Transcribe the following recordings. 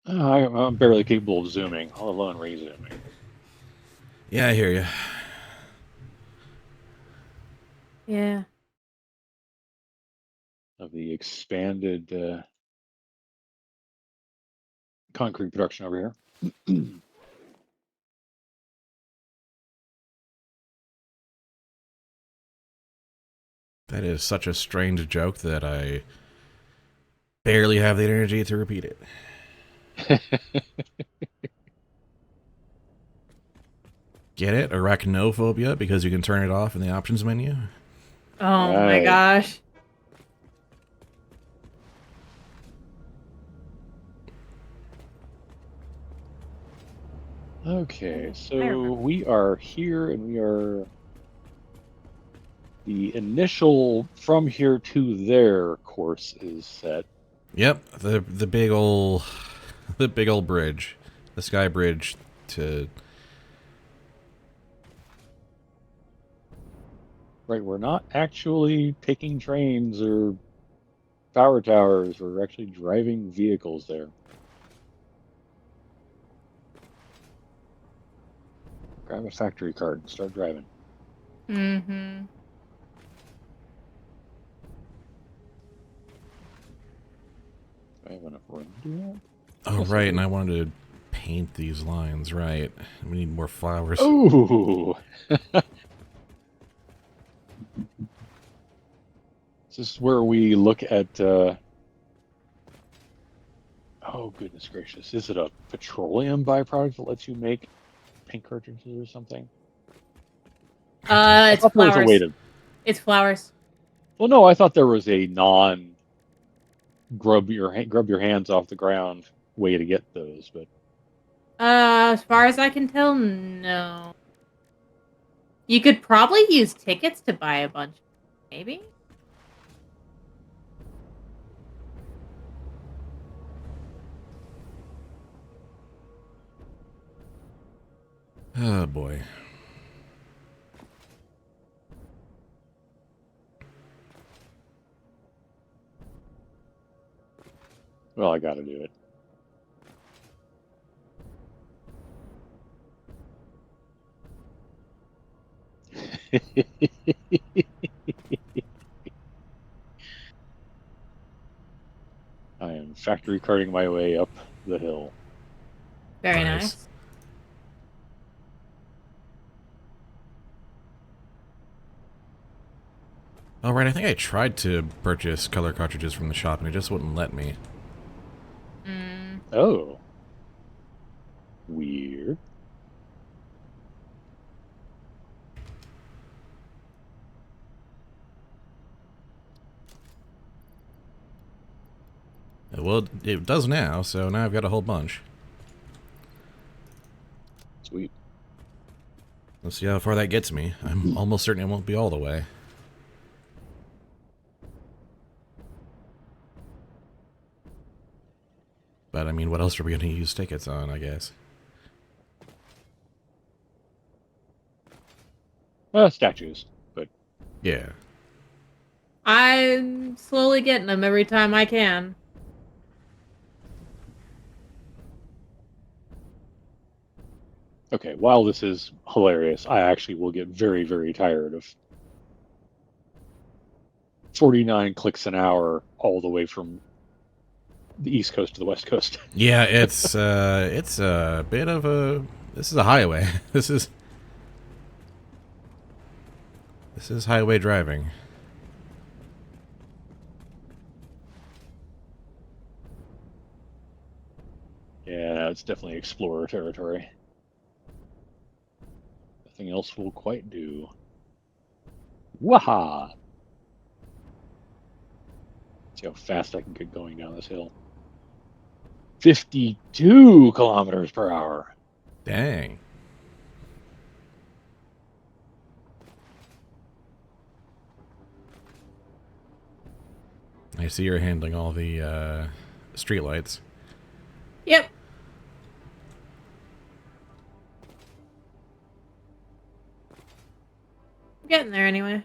I'm barely capable of zooming, let alone re-zooming. Yeah, I hear you. Yeah. Of the expanded concrete production over here. That is such a strange joke that I barely have the energy to repeat it. Get it? Arachnophobia because you can turn it off in the options menu? Oh my Right. gosh. Okay, I so remember. we are here and we are the initial from here to there course is set. Yep, the big ol' the big old bridge, the sky bridge to. Right, we're not actually taking trains or power towers, we're actually driving vehicles there. Grab a factory card and start driving. Mm-hmm. Do I have enough room to do that? Oh Yes, I right, and do. I wanted to paint these lines. Right, we need more flowers. Oh, this is where we look at. Oh goodness gracious! Is it a petroleum byproduct that lets you make paint cartridges or something? I don't. I It's thought there was a way flowers. to. It's flowers. Well, no, I thought there was a non grub your hands off the ground way to get those, but As far as I can tell, no. You could probably use tickets to buy a bunch. Maybe? Oh boy. well, I got to do it. I am factory carting my way up the hill. Very Nice. nice. All right, I think I tried to purchase color cartridges from the shop and it just wouldn't let me. Mm. Oh, weird. Well, it does now, so now I've got a whole bunch. Sweet. Let's see how far that gets me. I'm almost certain it won't be all the way. But I mean, what else are we going to use tickets on, I guess? Statues, but Yeah. I'm slowly getting them every time I can. okay. While this is hilarious, I actually will get very, very tired of 49 clicks an hour all the way from the East Coast to the West Coast. Yeah, it's a bit of a. This is a highway. This is highway driving. Yeah, it's definitely explorer territory. Nothing else will quite do. Waha! See how fast I can get going down this hill. 52 kilometers per hour. Dang. I see you're handling all the streetlights. Yep. I'm getting there anyway.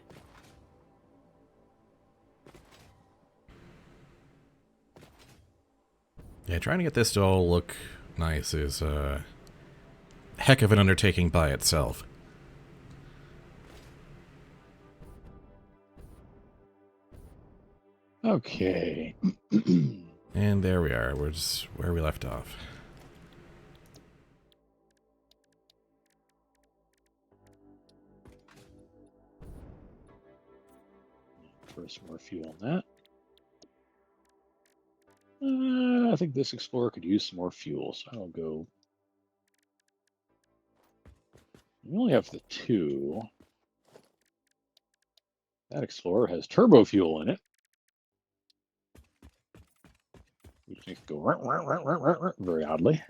Yeah, trying to get this to all look nice is a heck of an undertaking by itself. Okay. And there we are. We're just where we left off. Throw some more fuel on that. I think this Explorer could use some more fuel, so I'll go. We only have the 2. That Explorer has turbo fuel in it, which makes it go very oddly.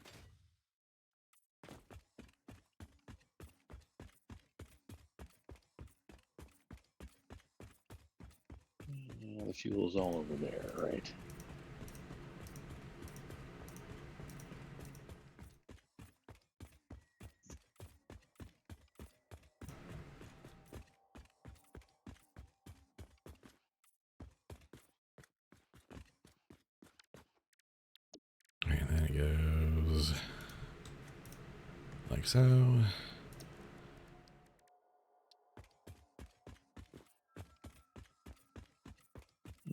Yeah, the fuel's all over there, right? And then it goes like so.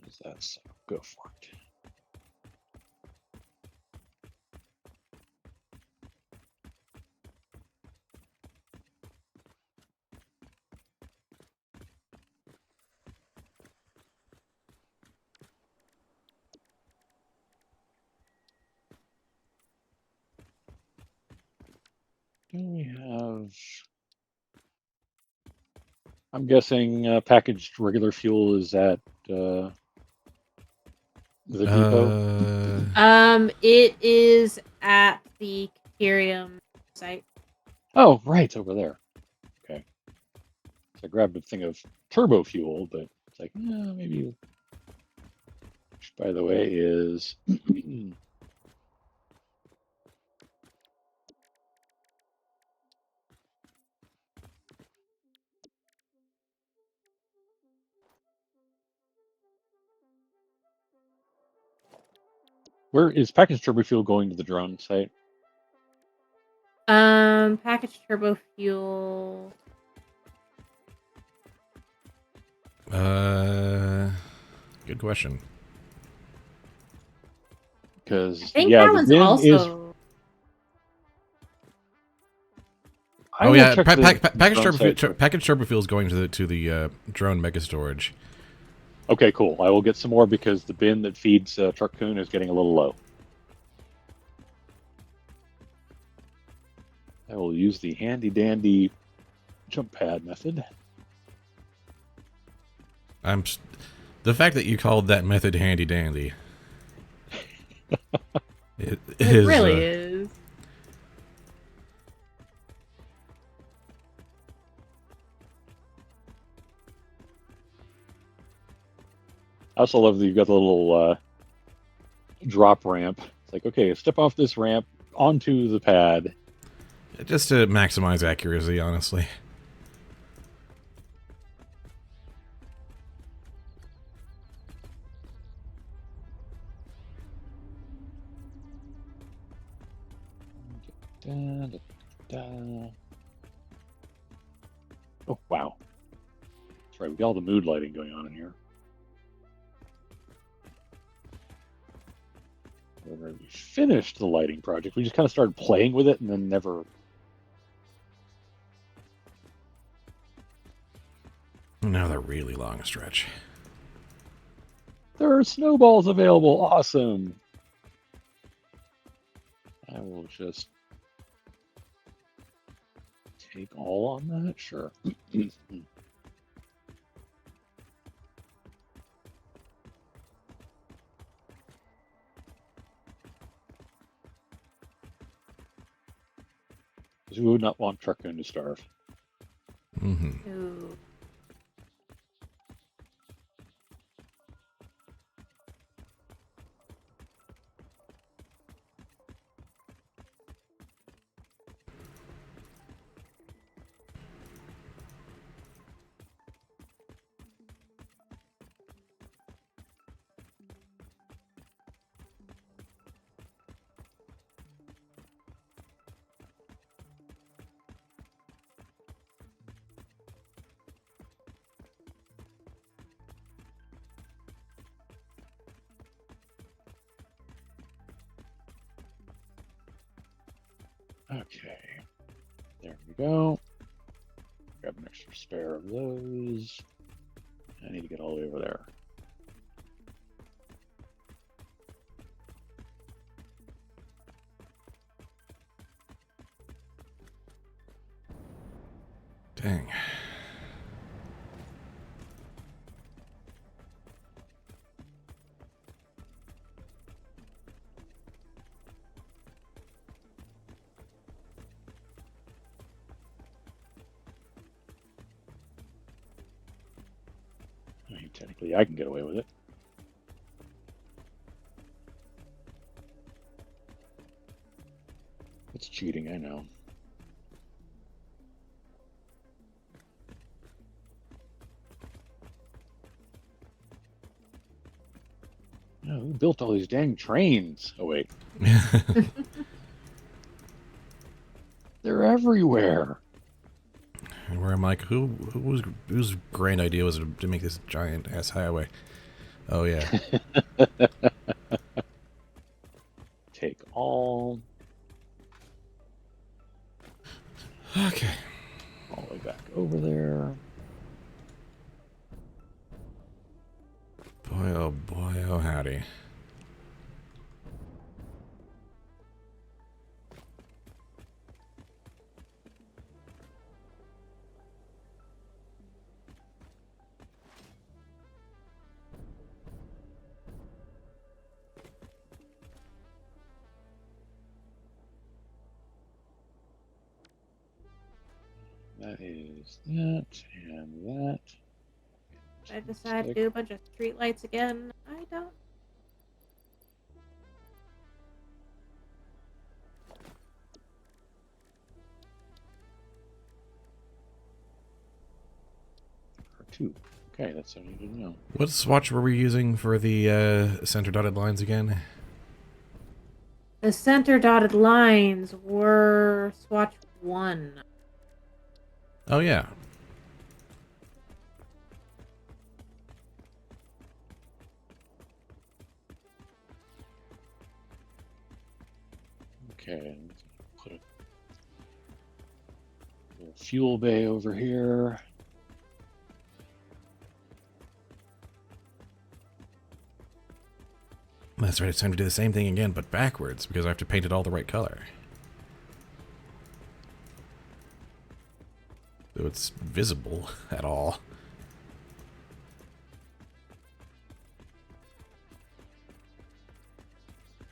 Is that so? Go for it. Do we have? I'm guessing packaged regular fuel is at the depot. It is at the Curium site. Oh, right, over there. Okay. So I grabbed a thing of turbo fuel, but it's like, maybe. Which, by the way, is where is packaged turbo fuel going to the drone site? Packaged turbo fuel. Good question. Because I think yeah, that the one's bin is. also. I Oh will yeah, check the packaged drone site. packaged turbo fuel is going to the drone mega storage. Okay, cool. I will get some more because the bin that feeds Truck-kun is getting a little low. I will use the handy dandy jump pad method. The fact that you called that method handy dandy. It Really is. I also love that you've got the little drop ramp. It's like, okay, step off this ramp onto the pad. just to maximize accuracy, honestly. Da, da, da. Oh, wow. That's right, we got all the mood lighting going on in here. Whenever we finished the lighting project, we just kind of started playing with it and then never. Now the really long stretch. There are snowballs available. Awesome. I will just take all on that. Sure. Because we would not want Truck-kun to starve. Mm-hmm. Ooh. Okay. There we go. Grab an extra spare of those. I need to get all the way over there. Dang. I mean, technically, I can get away with it. It's cheating, I know. Oh, who built all these dang trains? Oh, wait. They're everywhere. And where I'm like, whose grand idea was it to make this giant ass highway? Oh yeah. Take all. Okay. All the way back over there. Boy, oh howdy. That is that and that. Did I decide to do a bunch of streetlights again? I don't. Or two. Okay, that's what I need to know. What swatch were we using for the center dotted lines again? The center dotted lines were swatch 1. Oh yeah. Okay, let's put a little fuel bay over here. That's right, it's time to do the same thing again, but backwards, because I have to paint it all the right color. So it's visible at all.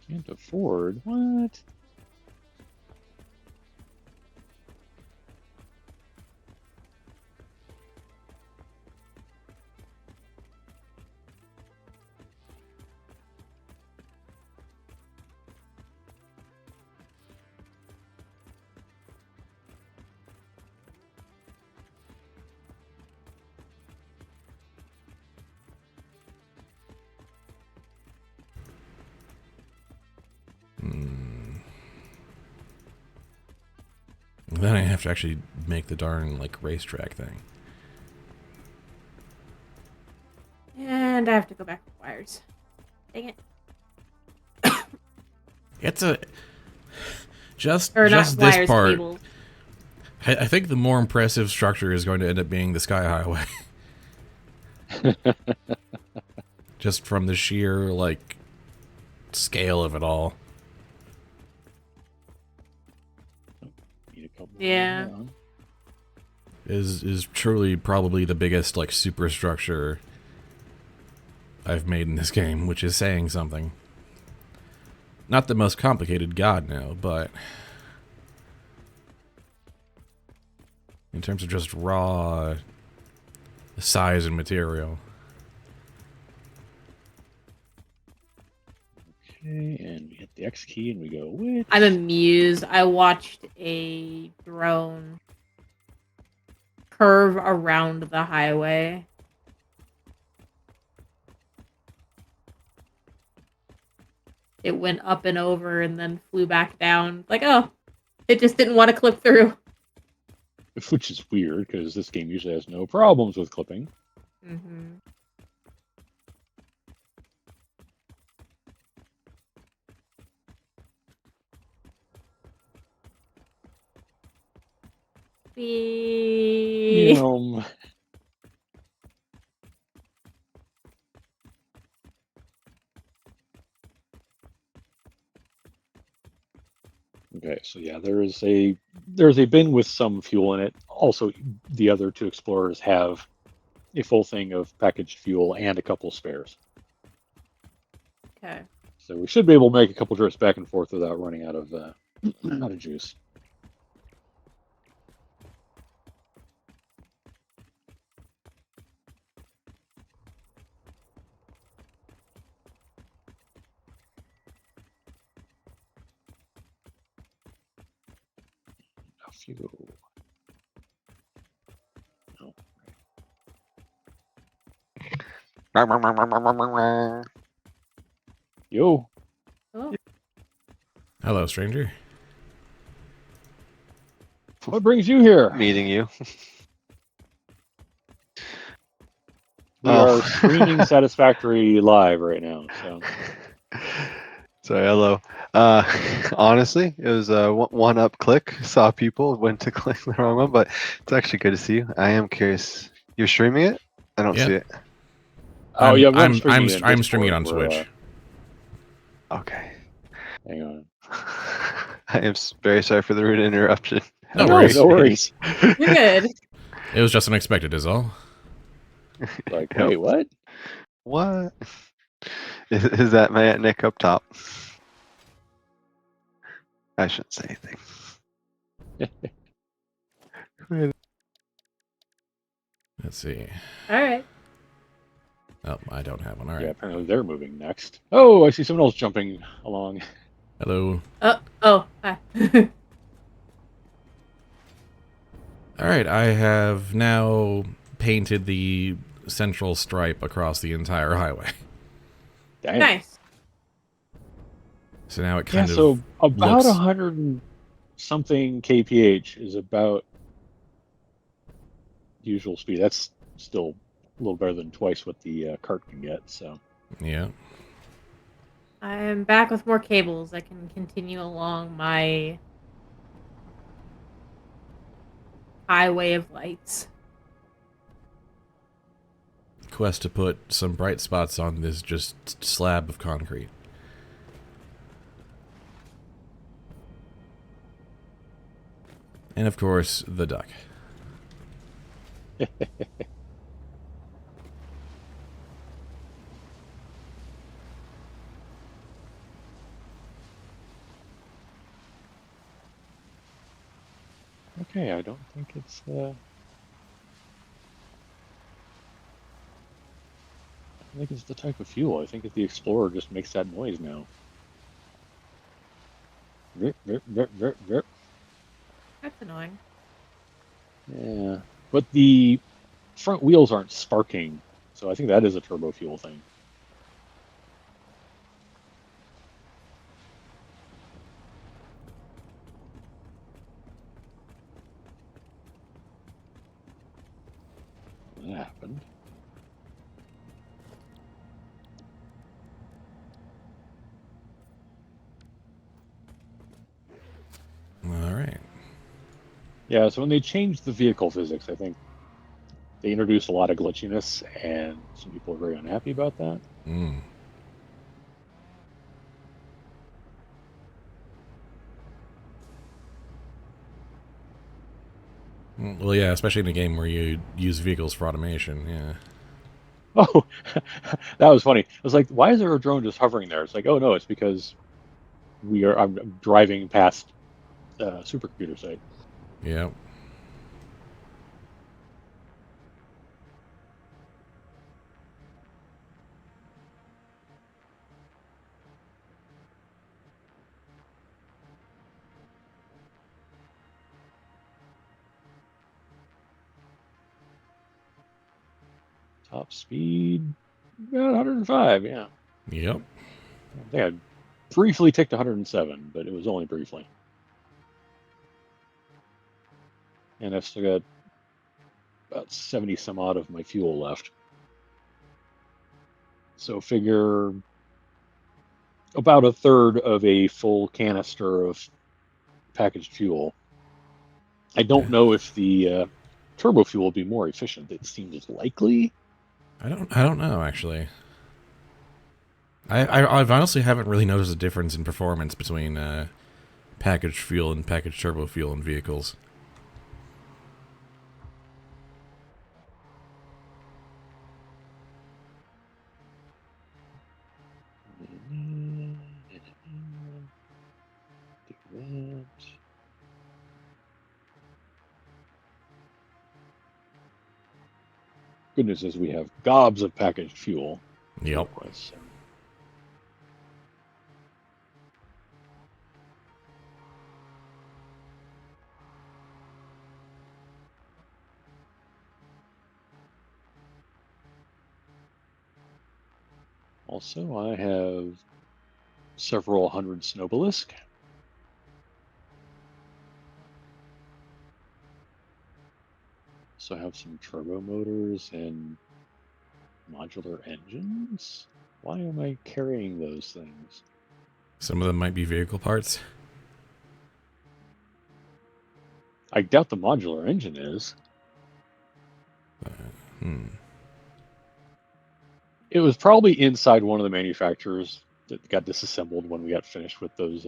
Can't afford what? Then I have to actually make the darn, like, racetrack thing. And I have to go back to wires. Dang it. It's a... Just Or not this wires, part. cables. I think the more impressive structure is going to end up being the Sky Highway. Just from the sheer, like, scale of it all. Need a couple Yeah. more. Is truly probably the biggest, like, superstructure I've made in this game, which is saying something. Not the most complicated, God no, but in terms of just raw size and material. Okay, and we hit the X key and we go, which? I'm amused. I watched a drone curve around the highway. It went up and over and then flew back down. Like, oh, it just didn't want to clip through. Which is weird, because this game usually has no problems with clipping. Mm-hmm. Happy. Okay, so yeah, there's a bin with some fuel in it. Also, the other two explorers have a full thing of packaged fuel and a couple spares. Okay. So we should be able to make a couple trips back and forth without running out of out of juice. Off you go. Oh. Yo. Oh. Hello, stranger. What brings you here? Meeting you. We are streaming Satisfactory live right now, so. Sorry, hello. Honestly, it was a one-up click. Saw people, went to click the wrong one, but it's actually good to see you. I am curious. You're streaming it? I don't Yeah. see it. Oh yeah, I'm streaming it in I'm streaming it on Discord, Switch. Okay. Hang on. I am very sorry for the rude interruption. No No, worries. no worries. You're good. It was just unexpected, is all. Like, Yep. wait, what? What? Is that my Aunt Nick up top? I shouldn't say anything. Let's see. All right. Oh, I don't have one. All right. Yeah, apparently they're moving next. Oh, I see someone else jumping along. Hello. Oh. Hi. All right. I have now painted the central stripe across the entire highway. Dang. Nice. So now it Yeah, kind so of about looks... 100 and something kph is about usual speed. That's still a little better than twice what the cart can get. So Yeah. I'm back with more cables. I can continue along my highway of lights. Quest to put some bright spots on this just slab of concrete. And of course, the duck. okay, I don't think it's I don't think it's the type of fuel. I think that the Explorer just makes that noise now. Rip, rip, rip, rip, rip. That's annoying. Yeah, but the front wheels aren't sparking, so I think that is a turbo fuel thing. That happened. All right. Yeah, so when they changed the vehicle physics, I think they introduced a lot of glitchiness, and some people are very unhappy about that. Mm. Well, yeah, especially in a game where you use vehicles for automation, yeah. Oh, that was funny. I was like, why is there a drone just hovering there? It's like, oh no, it's because I'm driving past supercomputer site. Yeah. Top speed, about 105. Yeah, Yep. I think I briefly ticked 107, but it was only briefly. And I've still got about 70 some odd of my fuel left. So figure about a third of a full canister of packaged fuel. I don't know if the turbo fuel will be more efficient. It seems likely. I don't know actually. I've honestly haven't really noticed a difference in performance between packaged fuel and packaged turbo fuel in vehicles. Do that. Good news is we have gobs of packaged fuel to Yep. work with. So. Also, I have several hundred snowbelisk. So I have some turbo motors and modular engines. Why am I carrying those things? Some of them might be vehicle parts. I doubt the modular engine is. Hmm. It was probably inside one of the manufacturers that got disassembled when we got finished with those.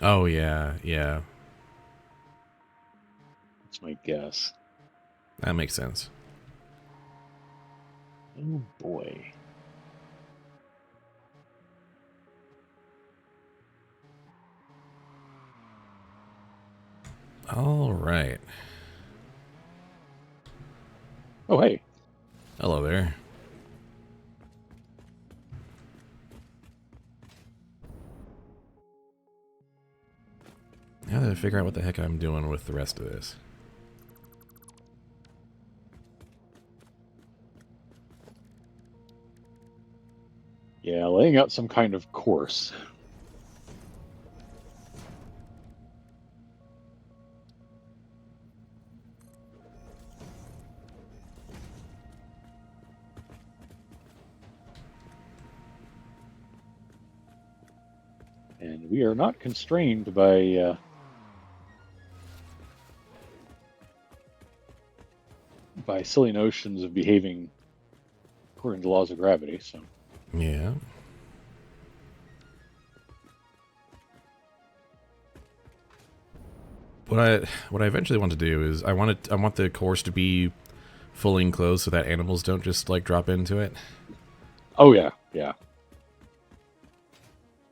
Oh yeah, yeah. That's my guess. That makes sense. Oh boy. All right. Oh hey. Hello there. Now that I figure out what the heck I'm doing with the rest of this. Yeah, laying out some kind of course. And we are not constrained by silly notions of behaving according to laws of gravity. So Yeah. What I eventually want to do is I want the course to be fully enclosed so that animals don't just like drop into it. oh yeah, yeah.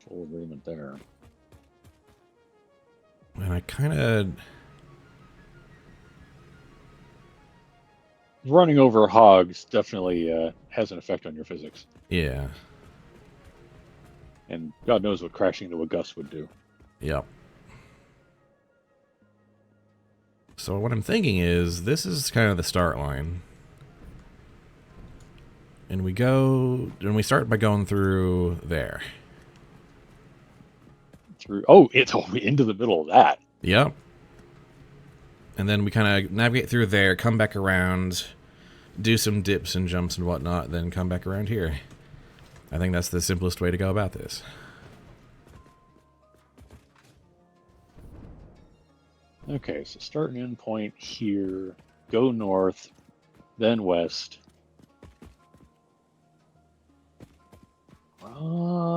Full agreement there. And I kind of Running over hogs definitely has an effect on your physics. yeah. And God knows what crashing into a Gus would do. Yep. So what I'm thinking is this is kind of the start line. And we start by going through there. It's into the middle of that. Yep. And then we kind of navigate through there, come back around, do some dips and jumps and whatnot, then come back around here. I think that's the simplest way to go about this. Okay, so start and end point here. Go north, then west.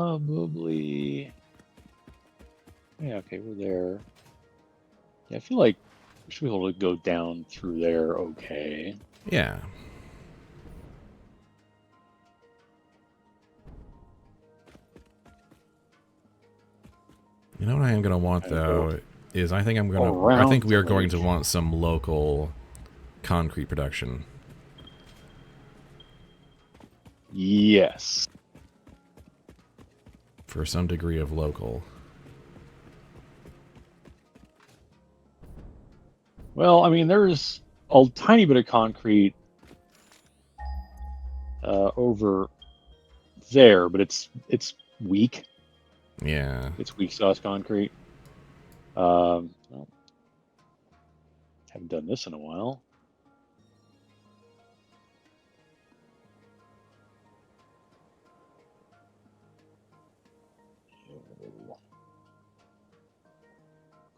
Probably. Yeah, okay, we're there. Yeah, I feel like we should be able to go down through there okay. Yeah. You know what I am going to want, And go though, is I think around we the are going to lake. want some local concrete production. Yes. For some degree of local. Well, I mean, there's a tiny bit of concrete over there, but it's weak. Yeah. It's weak sauce concrete. Well, haven't done this in a while.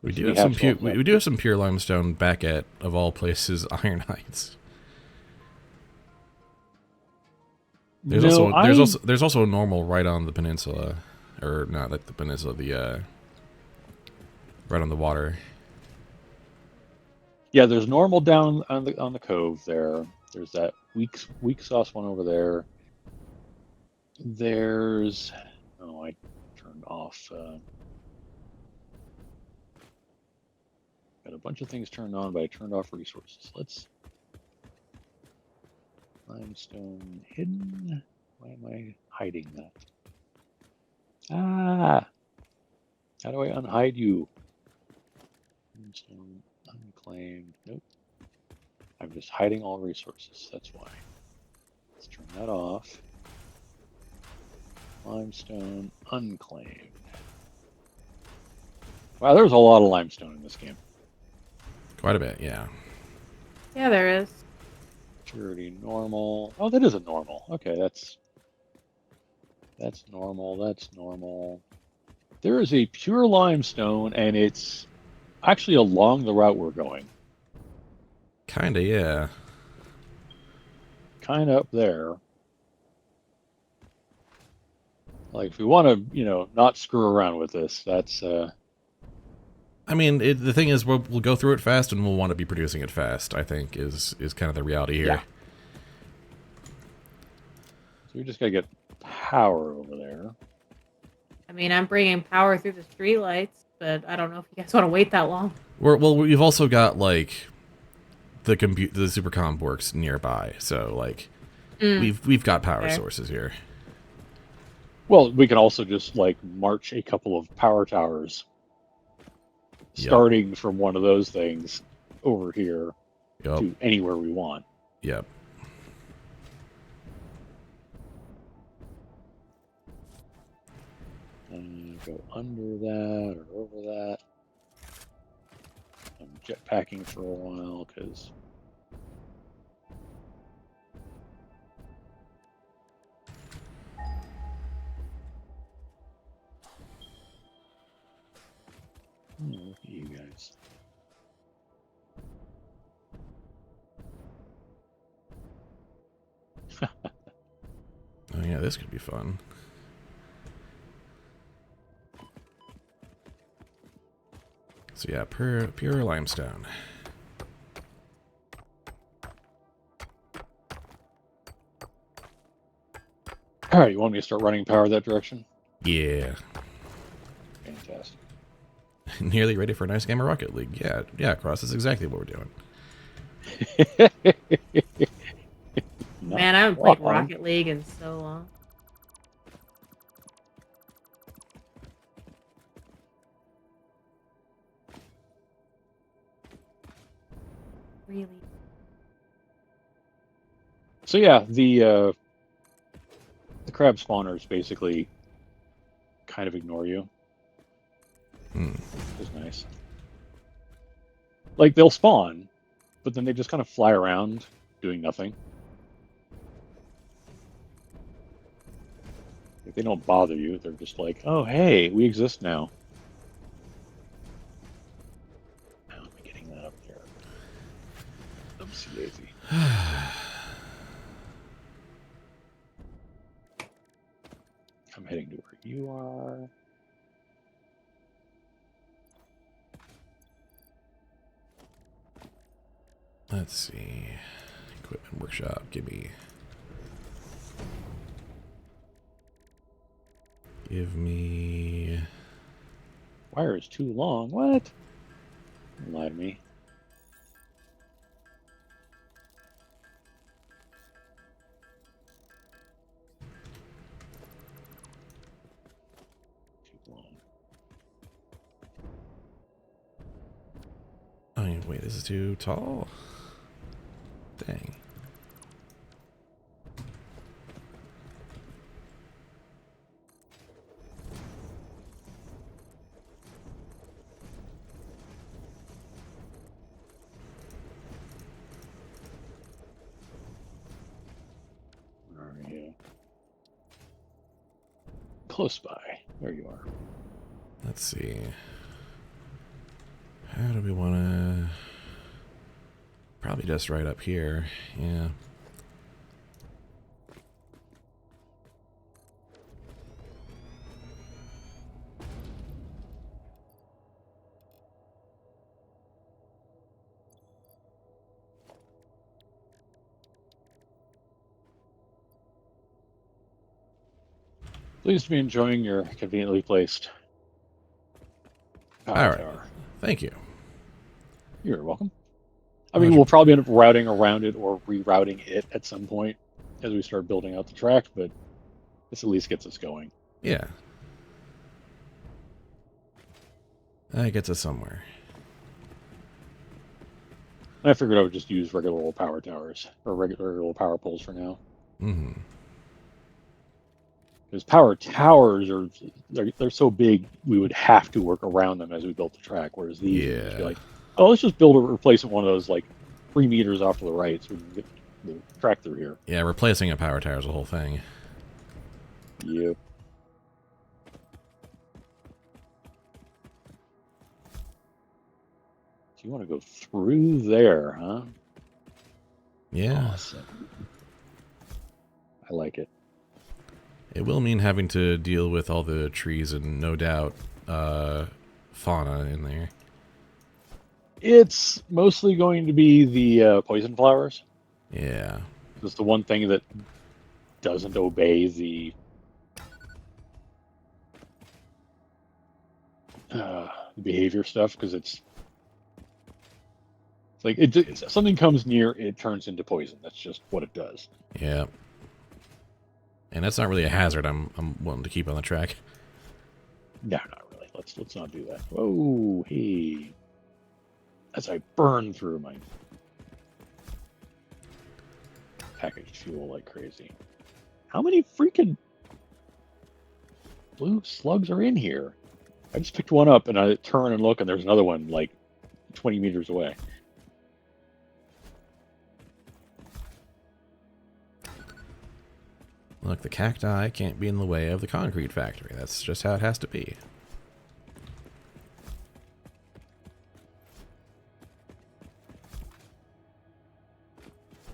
We Looks do to be have some hatched pure. off We that do have some pure limestone back at, of all places, Iron Heights. There's No, there's also a normal right on the peninsula, or not at the peninsula, the right on the water. yeah, there's normal down on the cove there. There's that weak sauce one over there. There's I turned off. Got a bunch of things turned on, but I turned off resources. Let's limestone hidden. Why am I hiding that? Ah, how do I unhide you? Limestone unclaimed. Nope. I'm just hiding all resources. That's why. Let's turn that off. Limestone unclaimed. Wow, there's a lot of limestone in this game. Quite a bit, yeah. Yeah, there is. Purity normal. Oh, that is a normal. Okay, that's normal. That's normal. There is a pure limestone, and it's actually along the route we're going. Kinda, yeah. Kind of up there. Like, if we want to, not screw around with this, that's I mean, the thing is, we'll go through it fast, and we'll want to be producing it fast. I think is kind of the reality here. yeah. So we just gotta get power over there. I mean, I'm bringing power through the streetlights, but I don't know if you guys want to wait that long. We've also got like the supercomp works nearby, so like we've got power Okay. sources here. Well, we can also just like march a couple of power towers, starting from one of those things over here to anywhere we want. Yep. And go under that or over that. I'm jetpacking for a while because look at you guys. Oh yeah, this could be fun. So yeah, pure limestone. All right, you want me to start running power that direction? Yeah. Fantastic. Nearly ready for a nice game of Rocket League. Yeah, Cross. That's exactly what we're doing. Man, I haven't played Rocket League in so long. Really? So yeah, the crab spawners basically kind of ignore you. Which is nice. Like, they'll spawn, but then they just kind of fly around doing nothing. Like, they don't bother you. They're just like, oh, hey, we exist now. How am I getting that up there? Oopsie daisy. I'm heading to where you are. Let's see. Equipment workshop. Give me. Wire is too long. What? Don't lie to me. Too long. Oh, wait, this is too tall? Dang. Where are you? Close by. There you are. Let's see. How do we want to... Probably just right up here. Yeah. Pleased to be enjoying your conveniently placed power All right. tower. Thank you. You're welcome. I mean, we'll probably end up routing around it or rerouting it at some point as we start building out the track, but this at least gets us going. Yeah. That gets us somewhere. I figured I would just use regular old power towers or regular old power poles for now. Mm-hmm. Because power towers are they're so big, we would have to work around them as we built the track. Whereas these, would just be Yeah. like, oh, let's just build a replacement one of those like 3 meters off to the right, so we can get the track through here. Yeah, replacing a power tower is a whole thing. Yep. So you want to go through there, huh? Yeah. Awesome. I like it. It will mean having to deal with all the trees and no doubt fauna in there. It's mostly going to be the poison flowers. Yeah. It's the one thing that doesn't obey the behavior stuff, because it's like something comes near, it turns into poison. That's just what it does. Yeah. And that's not really a hazard I'm wanting to keep on the track. No, not really. Let's not do that. Whoa, hey. As I burn through my packaged fuel like crazy. How many freaking blue slugs are in here? I just picked one up and I turn and look and there's another one like 20 meters away. Look, the cacti can't be in the way of the concrete factory. That's just how it has to be.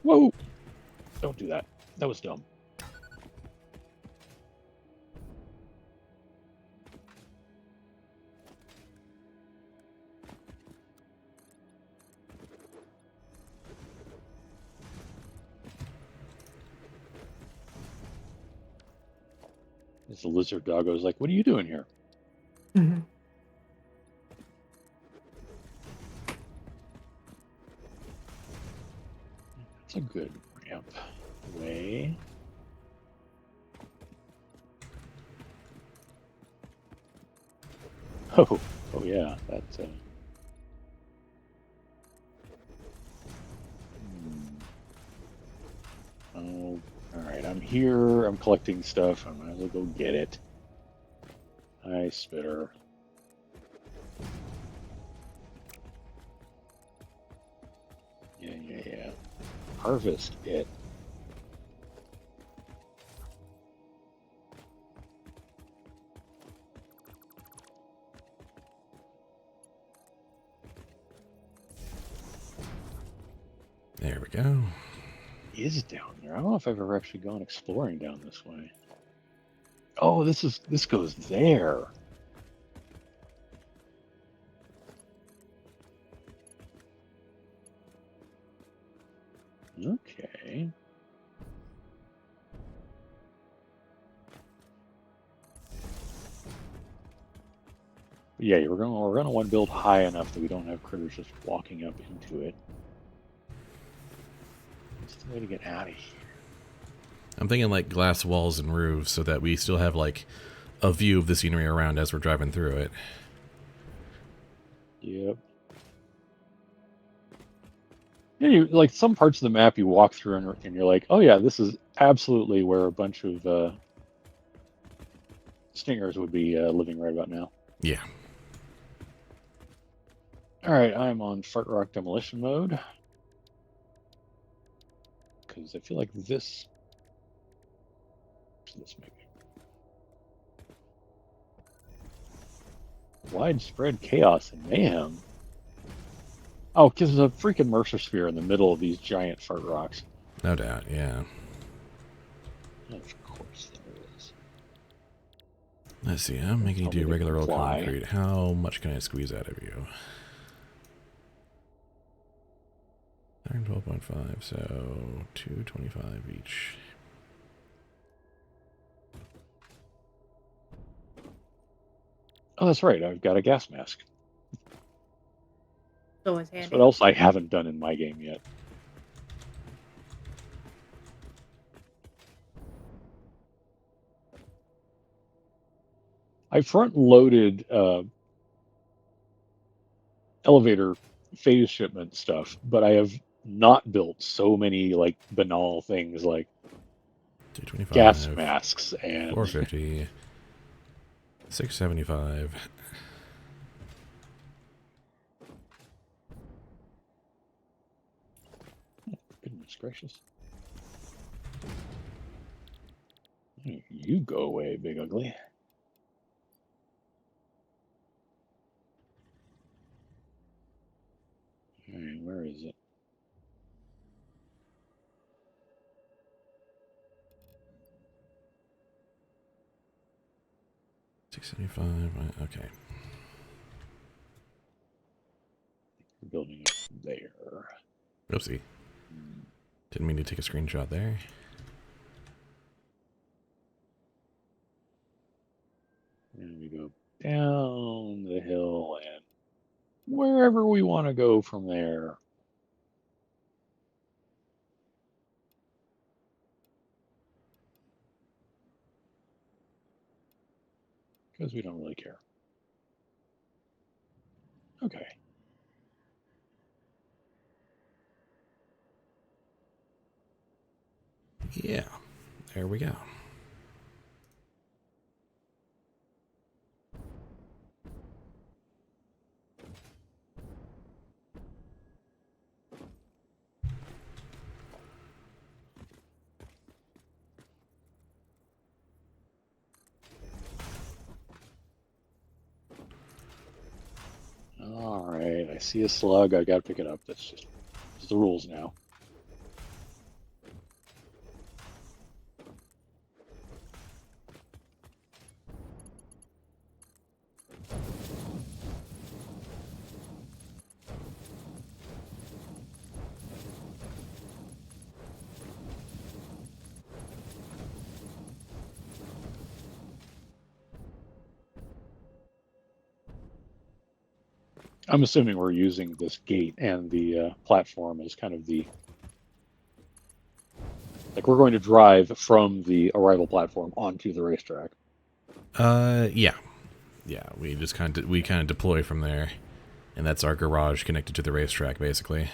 Whoa! Don't do that. That was dumb. As the lizard doggo's like, what are you doing here? Mhm. That's a good ramp way. Oh, oh yeah, that's Oh, all right. I'm here. I'm collecting stuff. I might as well go get it. Hi, spitter. Yeah. Harvest it. There we go. Is down there. I don't know if I've ever actually gone exploring down this way. Oh, this goes there. Okay. Yeah, we're gonna want to build high enough that we don't have critters just walking up into it. What's the way to get out of here? I'm thinking like glass walls and roofs so that we still have like a view of the scenery around as we're driving through it. Yep. Yeah, you like some parts of the map you walk through and you're like, oh yeah, this is absolutely where a bunch of stingers would be living right about now. Yeah. All right, I'm on fart rock demolition mode because I feel like this maybe widespread chaos and mayhem. Oh, because there's a freaking Mercer sphere in the middle of these giant fart rocks. No doubt, yeah. Of course there is. Let's see, I'm making you Tell me do they regular can old fly. concrete. How much can I squeeze out of you? 12.5, so 225 each. Oh, that's right. I've got a gas mask. It's always That's handy. what else I haven't done in my game yet. I front-loaded elevator phase shipment stuff, but I have not built so many like banal things like gas 225, masks and 450, 675. goodness gracious. You go away, big ugly. All right, where is it? Okay. We're building up there. Oopsie. Didn't mean to take a screenshot there. And we go down the hill and wherever we want to go from there. Because we don't really care. Okay. Yeah. There we go. All right. I see a slug. I got to pick it up. That's the rules now. I'm assuming we're using this gate and the platform as kind of like we're going to drive from the arrival platform onto the racetrack. Yeah. Yeah, we just kind of deploy from there. And that's our garage connected to the racetrack, basically.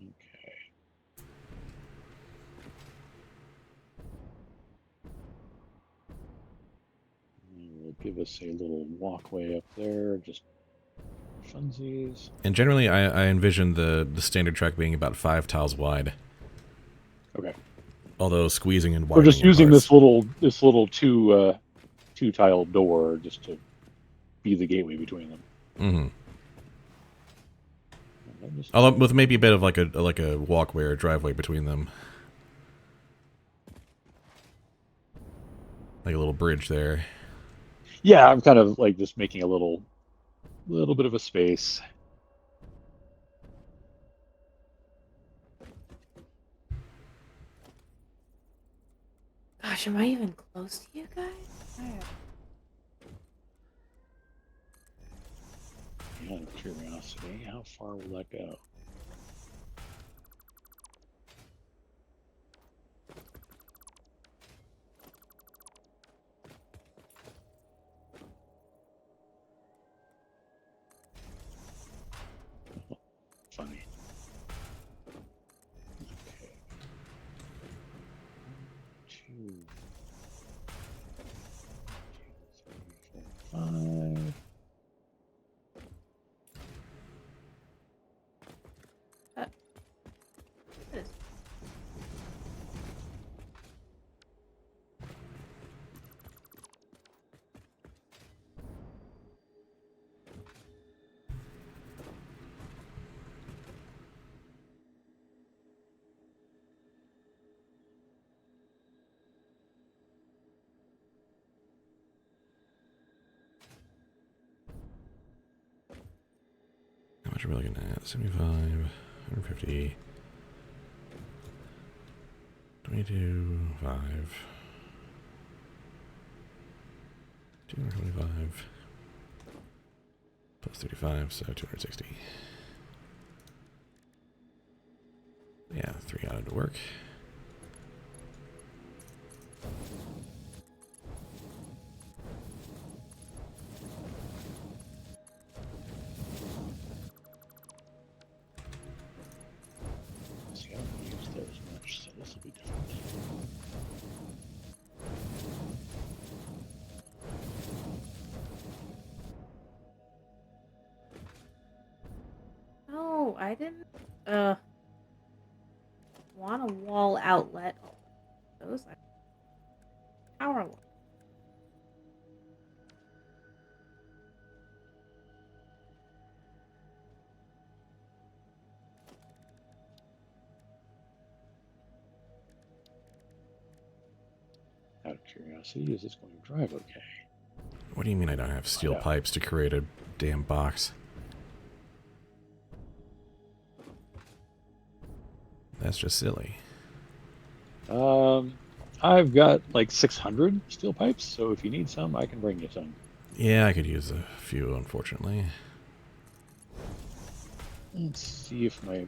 Okay. And we'll give us a little walkway up there, just funsies. And generally, I envision the standard track being about 5 tiles wide. Okay. Although squeezing and We're widening just using parts. this little two tile door just to be the gateway between them. Mm-hmm. Just, Although with maybe a bit of like a walkway or driveway between them. Like a little bridge there. yeah, I'm kind of like just making a little bit of a space. Gosh, am I even close to you guys? Out of curiosity, how far will that go? Funny. Okay. 2, 3, 4, 5. This. much are we looking at? 75, 150, 22, 5, 225, plus 35, so 260. Yeah, 3 ought to work. See, I don't use those much, so this will be different. No, I didn't. Want a wall outlet. Those are power wall. Out of curiosity, is this going to drive okay? What do you mean I don't have steel out. pipes to create a damn box? That's just silly. I've got like 600 steel pipes, so if you need some, I can bring you some. Yeah, I could use a few, unfortunately. Let's see if my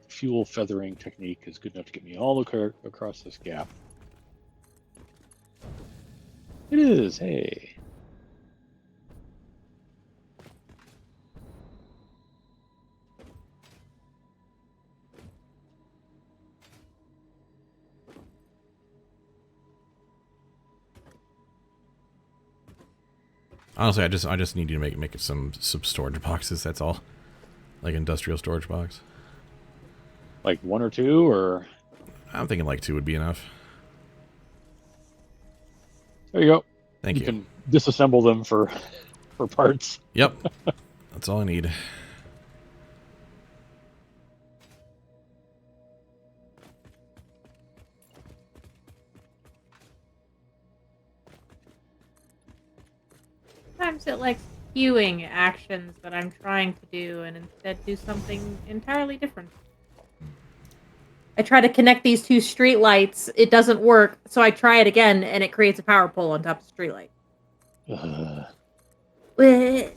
fuel feathering technique is good enough to get me all across this gap. It is, hey. Honestly, I just need you to make some storage boxes. That's all, like industrial storage box. Like 1 or 2, or I'm thinking like 2 would be enough. there you go. Thank you. You can disassemble them for parts. Yep, that's all I need. Sometimes it likes queuing actions that I'm trying to do and instead do something entirely different. I try to connect these 2 streetlights, it doesn't work, so I try it again and it creates a power pole on top of the streetlight. Bleh.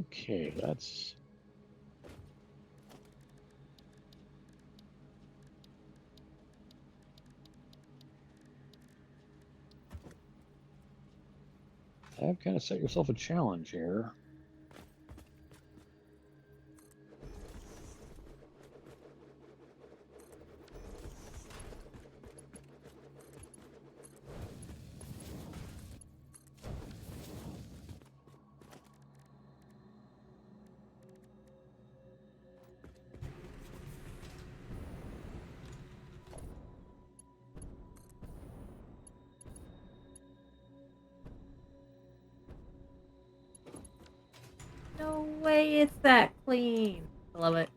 Okay, that's... I've kind of set yourself a challenge here. No way it's that clean. I love it.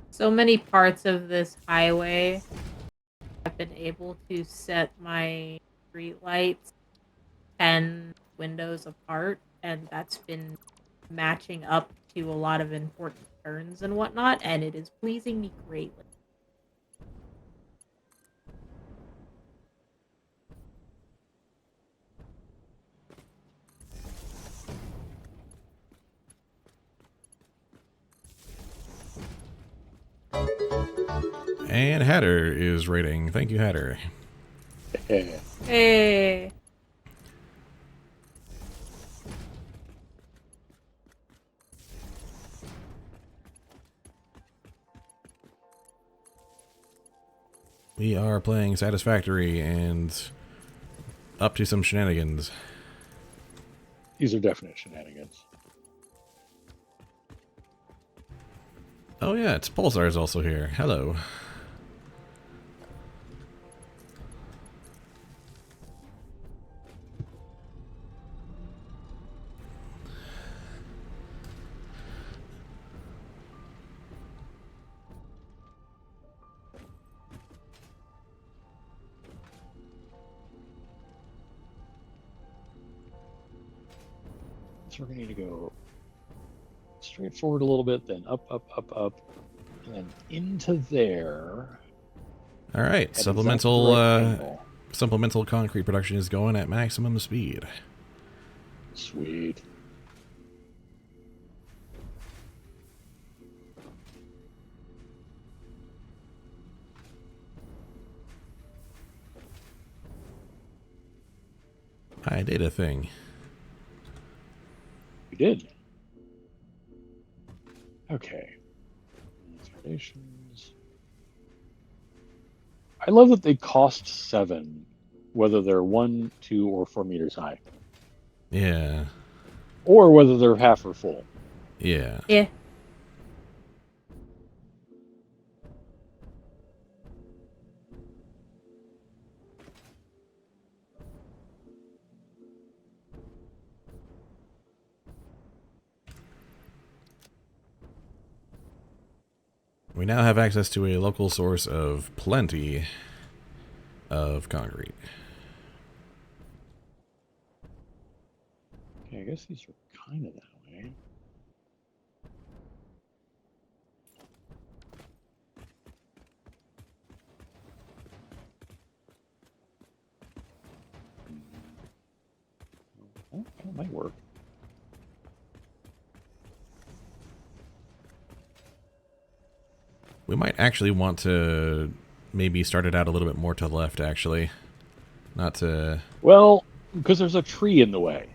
So many parts of this highway I've been able to set my street lights 10 windows apart, and that's been matching up to a lot of important turns and whatnot, and it is pleasing me greatly. And Hatter is rating. Thank you, Hatter. Hey. We are playing Satisfactory and up to some shenanigans. These are definite shenanigans. Oh yeah, it's Pulsar is also here. Hello. So we're going to need to go straight forward a little bit, then up, and then into there. All right, At exactly the right angle. supplemental concrete production is going at maximum speed. Sweet. I did a thing. We did. Okay. Foundations. I love that they cost 7, whether they're 1, 2, or 4 meters high, Yeah. or whether they're half or full. Yeah. Yeah. We now have access to a local source of plenty of concrete. Okay, I guess these are kind of that way. Oh, that might work. We might actually want to maybe start it out a little bit more to the left, actually. Not to... Well, because there's a tree in the way.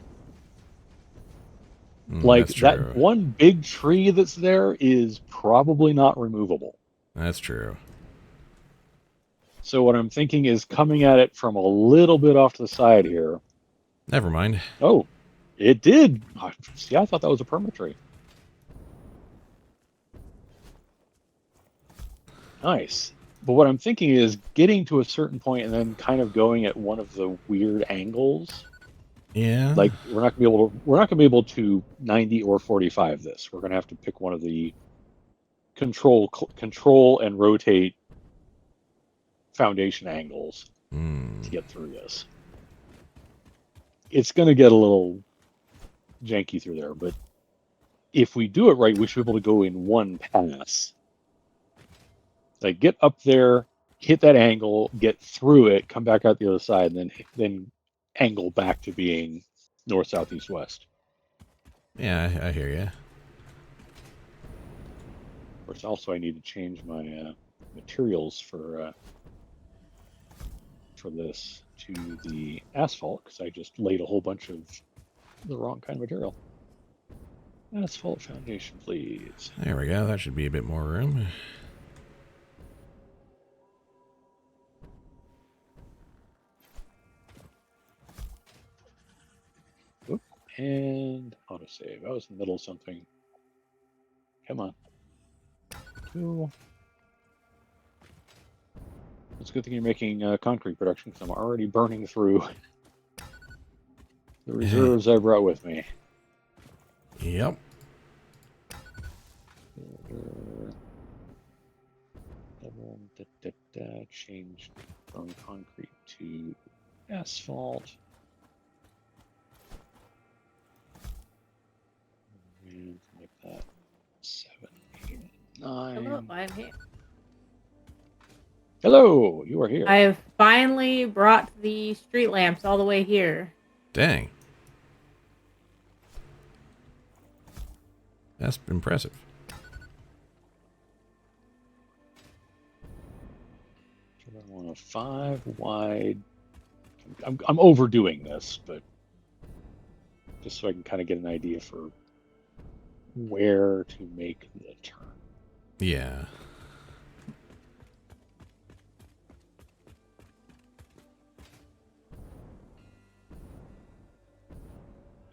Like, that's that true. one big tree that's there is probably not removable. That's true. So what I'm thinking is coming at it from a little bit off to the side here. Never mind. Oh, it did. See, I thought that was a perma tree. Nice. But what I'm thinking is getting to a certain point and then kind of going at one of the weird angles. Yeah. Like we're not gonna be able to 90 or 45 this. We're gonna have to pick one of the control and rotate foundation angles to get through this. It's gonna get a little janky through there, but if we do it right, we should be able to go in one pass. Like get up there, hit that angle, get through it, come back out the other side, and then angle back to being north, south, east, west. Yeah, I hear you. Of course, also I need to change my materials for this to the asphalt because I just laid a whole bunch of the wrong kind of material. Asphalt foundation, please. There we go. That should be a bit more room. Oop, and autosave. I was in the middle of something. Come on. Cool. It's a good thing you're making concrete production because I'm already burning through the reserves I brought with me. Yep. Change from concrete to asphalt. And make that 7, 8, 9. Hello, I'm here. Hello, you are here. I have finally brought the street lamps all the way here. Dang. That's impressive. I want a 5 wide. I'm overdoing this, but just so I can kind of get an idea for where to make the turn. Yeah.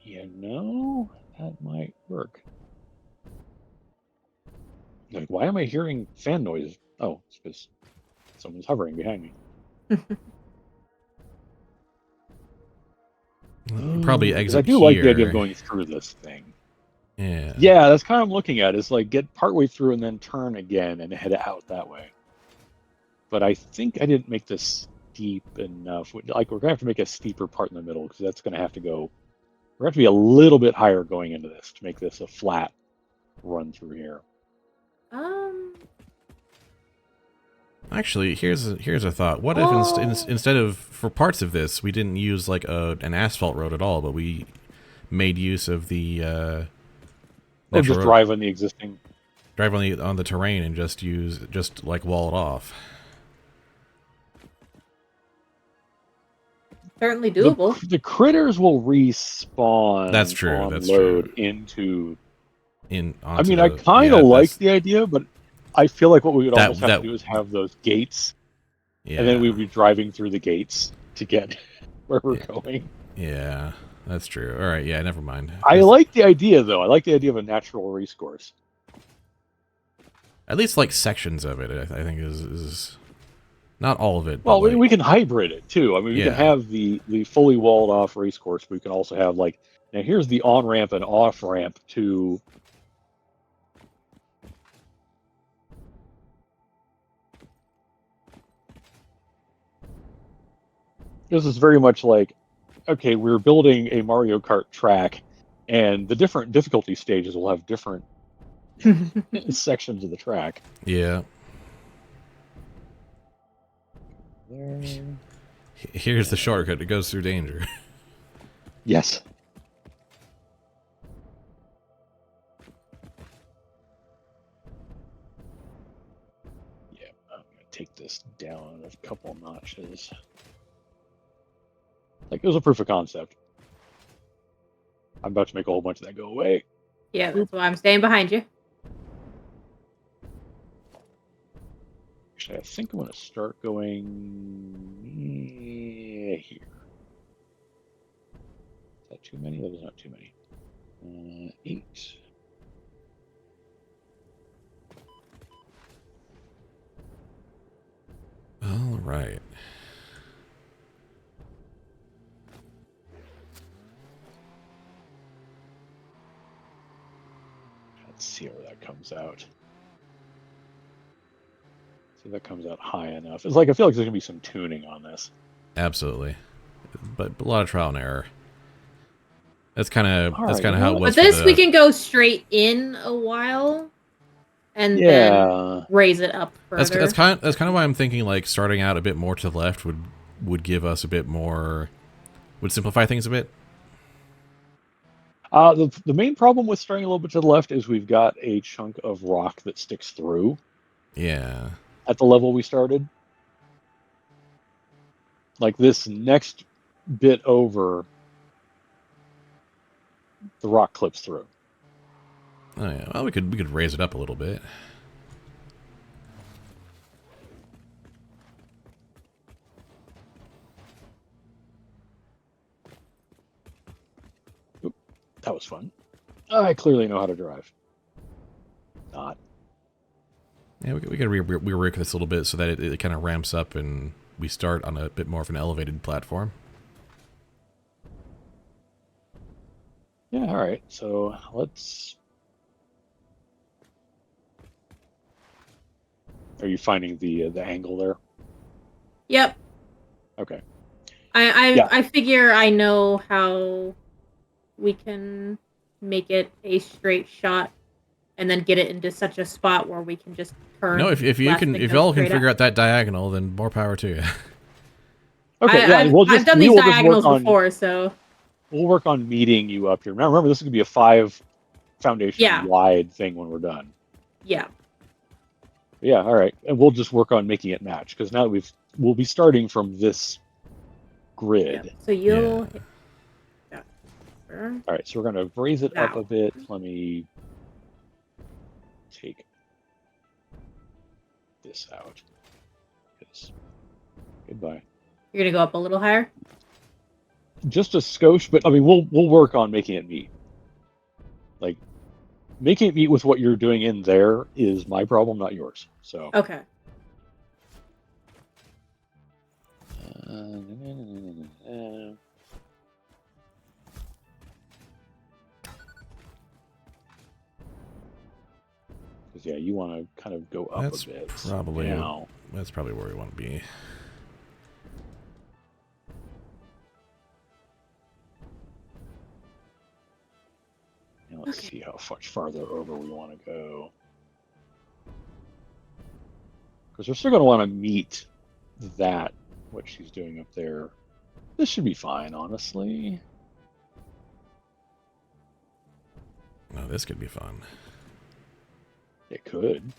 You know, that might work. Like, why am I hearing fan noise? Oh, it's because someone's hovering behind me. Probably 'Cause exit I do here. like the idea of going through this thing. Yeah. Yeah, that's kind of what I'm looking at. Is like get partway through and then turn again and head out that way. But I think I didn't make this steep enough. Like we're gonna have to make a steeper part in the middle because that's gonna have to go We're going to be a little bit higher going into this to make this a flat run through here. Actually, here's a thought. What if instead of, for parts of this, we didn't use like an asphalt road at all, but we made use of the Or just drive on the existing. Drive on the terrain and just like wall it off. Certainly doable. The critters will respawn. That's true. On that's load true. into. I mean, I kind of like the idea, but I feel like what we would almost have to do is have those gates, and then we'd be driving through the gates to get where we're going. Yeah, that's true. All right, yeah, never mind. I like the idea, though. I like the idea of a natural race course. At least like sections of it, I think is not all of it. Well, we can hybrid it too. I mean, we can have the fully walled off race course, but we can also have like, now here's the on ramp and off ramp to. This is very much like, okay, we're building a Mario Kart track, and the different difficulty stages will have different sections of the track. Yeah. Here's the shortcut. It goes through danger. Yes. Yeah, I'm going to take this down a couple notches. Like, it was a proof of concept. I'm about to make a whole bunch of that go away. Yeah, that's why I'm staying behind you. Actually, I think I'm going to start going here. Is that too many? That was not too many. 8. All right. Let's see where that comes out. See if that comes out high enough. It's like, I feel like there's gonna be some tuning on this. Absolutely, but a lot of trial and error. That's kind of how it was. But this we can go straight in a while, and then raise it up further. That's kind of why I'm thinking like starting out a bit more to the left would give us a bit more, would simplify things a bit. The main problem with starting a little bit to the left is we've got a chunk of rock that sticks through. Yeah. At the level we started. Like this next bit over, the rock clips through. Oh yeah. Well, we could raise it up a little bit. Oop, that was fun. I clearly know how to drive. Not. Yeah, we got to rework this a little bit so that it kind of ramps up and we start on a bit more of an elevated platform. Yeah, all right. So let's. Are you finding the angle there? Yep. Okay. I figure I know how we can make it a straight shot, and then get it into such a spot where we can just turn. No, if y'all can figure out that diagonal, then more power to you. Okay, I've done these diagonals before, so we'll work on meeting you up here. Now remember, this is gonna be a 5 foundation wide thing when we're done. Yeah. Yeah, all right, and we'll just work on making it match because now we'll be starting from this grid. Yeah. So you'll. Yeah. All right, so we're gonna raise it up a bit. Let me take this out. Goodbye. You're gonna go up a little higher. Just a skosh, but I mean, we'll work on making it meet. Like, making it meet with what you're doing in there is my problem, not yours. So. Okay. Because yeah, you want to kind of go up a bit. That's probably where we want to be. Let's see how much farther over we want to go. Because we're still going to want to meet that, what she's doing up there. This should be fine, honestly. No, this could be fun. It could.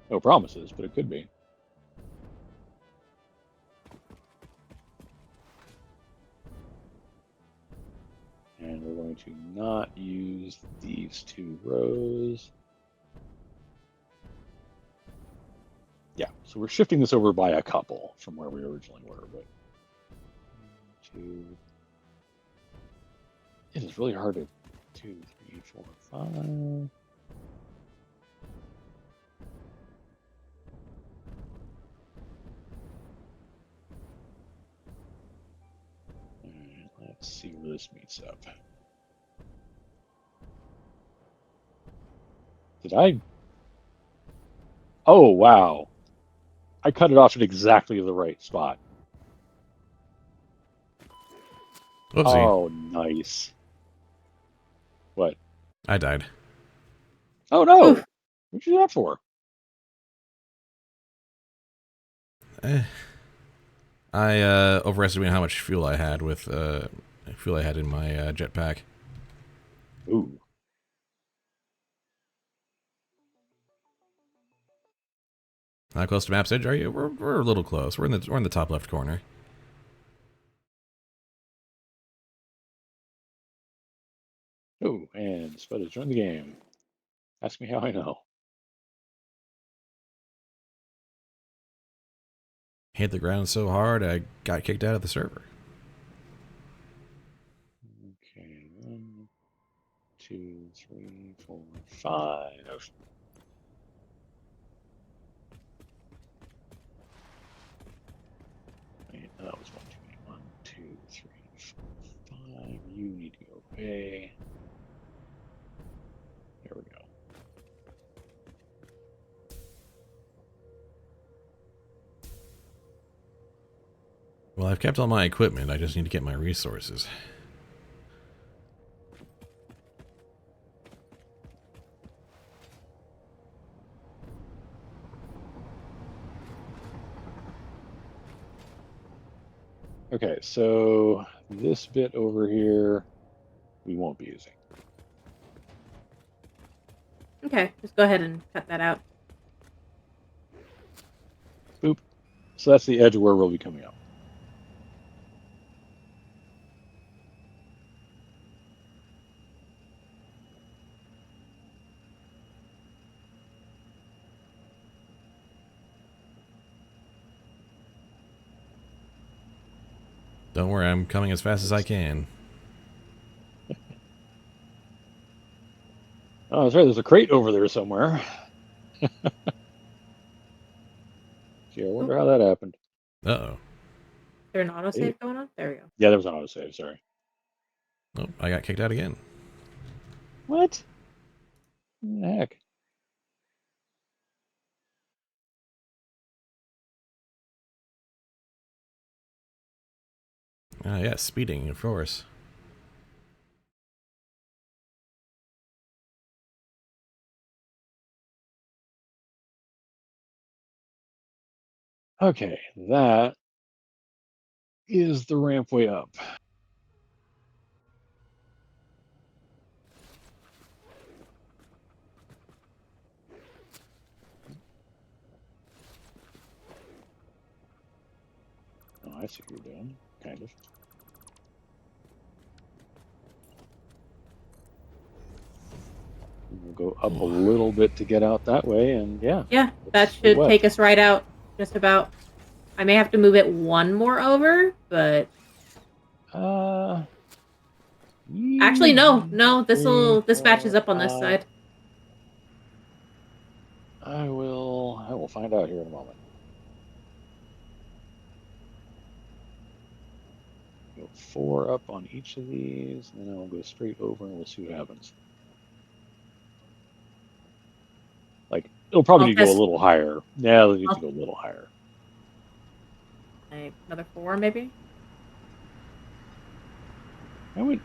No promises, but it could be. And we're going to not use these 2 rows. Yeah, so we're shifting this over by a couple from where we originally were, but 2. It is really hard to 2, 3, 4, 5. And let's see where this meets up. Did I? Oh, wow. I cut it off at exactly the right spot. Whoopsie. Oh, nice. What? I died. Oh, no. Oof. What'd you do that for? I overestimated how much fuel I had with fuel I had in my jetpack. Ooh. Not close to map's edge, are you? We're a little close. We're in the top left corner. Ooh, and Spud has joined the game. Ask me how I know. Hit the ground so hard I got kicked out of the server. Okay, 1, 2, 3, 4, 5. Wait, that was 1 too many. 1, 2, 3, 4, 5. You need to go away. There we go. Well, I've kept all my equipment. I just need to get my resources. Okay, so this bit over here, we won't be using. Okay, just go ahead and cut that out. Boop. So that's the edge where we'll be coming up. Don't worry, I'm coming as fast as I can. Oh, that's right. There's a crate over there somewhere. Gee, I wonder how that happened. Uh-oh. Is there an autosave Hey. going on? There we go. Yeah, there was an autosave. Sorry. Oh, I got kicked out again. What? What the heck? Ah, yeah, speeding, of course. Okay, that is the ramp way up. Oh, I see what you're doing. Kind of. We'll go up a little bit to get out that way, and yeah. Yeah, that It's should wet. take us right out. Just about. I may have to move it one more over, but actually, no. This matches up on this side. I will find out here in a moment. Go 4 up on each of these, and then I'll go straight over and we'll see what happens. Like, it'll probably need to go a little higher. Yeah, it'll need to go a little higher. Another 4, maybe? I would.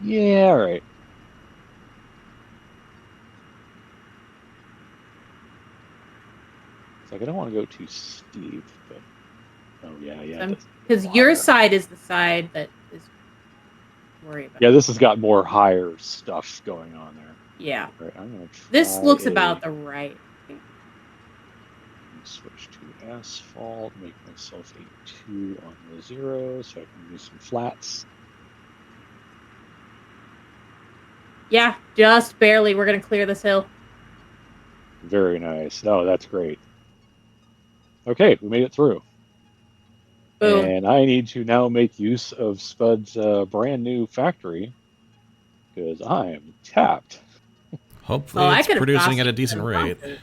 Yeah, all right. It's like I don't want to go too steep, but oh yeah, it does. Because your side is the side that is worry about. Yeah, this has got more higher stuff going on there. Yeah. All right, I'm gonna try This looks about the right. switch to asphalt, make myself a 2 on the 0 so I can use some flats. Yeah, just barely. We're gonna clear this hill. Very nice. Oh, that's great. Okay, we made it through. Boom. And I need to now make use of Spud's brand new factory because I am tapped. Hopefully, I it's could have producing at a costumed decent in rate. concrete.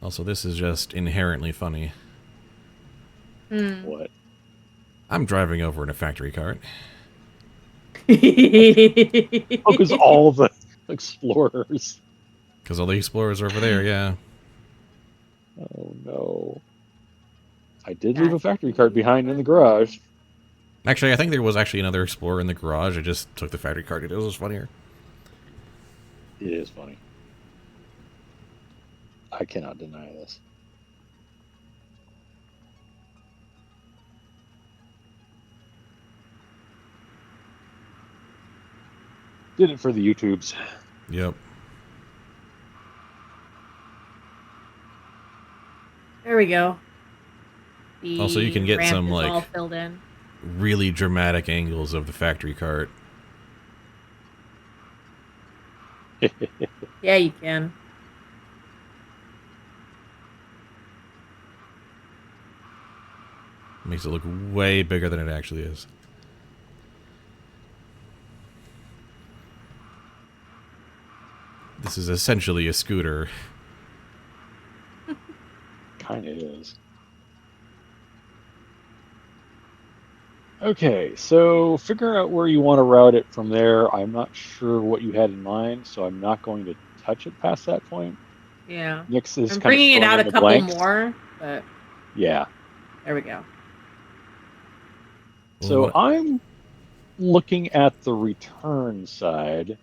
Also, this is just inherently funny. What? I'm driving over in a factory cart. Oh, because all the explorers. Because all the explorers are over there, yeah. Oh no. I did leave a That's factory cart behind in the garage. Actually, I think there was actually another explorer in the garage. I just took the factory cart. It was funnier. It is funny. I cannot deny this. Did it for the YouTubes. Yep. There we go. The Also, you can get ramp some, is like, all filled in. really dramatic angles of the factory cart. Yeah, you can. Makes it look way bigger than it actually is. This is essentially a scooter. Kind of is. Okay, so figure out where you want to route it from there. I'm not sure what you had in mind, so I'm not going to touch it past that point. Yeah. Nyx is I'm kind of bringing it filling out in a the couple blanks. more, but Yeah. there we go. Well, So what? I'm looking at the return side,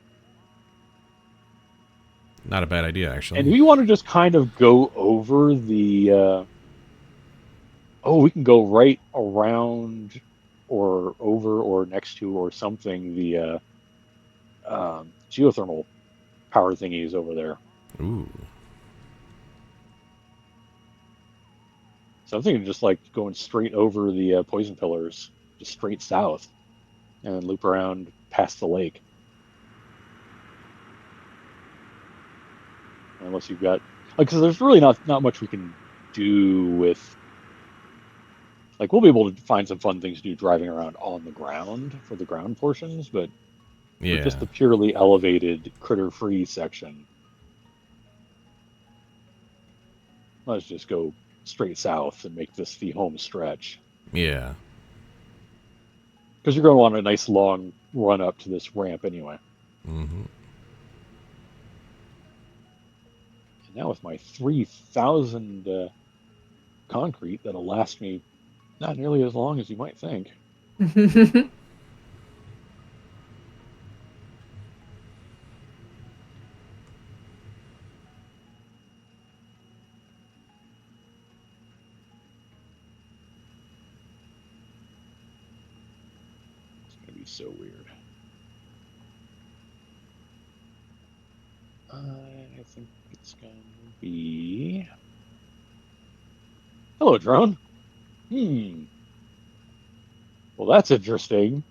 Not a bad idea, actually. and we want to just kind of go over the. Oh, we can go right around, or over, or next to, or something. The geothermal power thingies over there. Ooh. So I'm thinking just like going straight over the poison pillars, just straight south, and then loop around past the lake. Unless you've got, like, because there's really not much we can do with, like, we'll be able to find some fun things to do driving around on the ground for the ground portions, but for just Yeah. the purely elevated critter-free section, let's just go straight south and make this the home stretch. Yeah. Because you're going to want a nice long run up to this ramp anyway. Mm-hmm. And now with my 3,000 concrete, that'll last me not nearly as long as you might think. It's going to be so weird. I think it's going to be... Hello, drone. Well, that's interesting.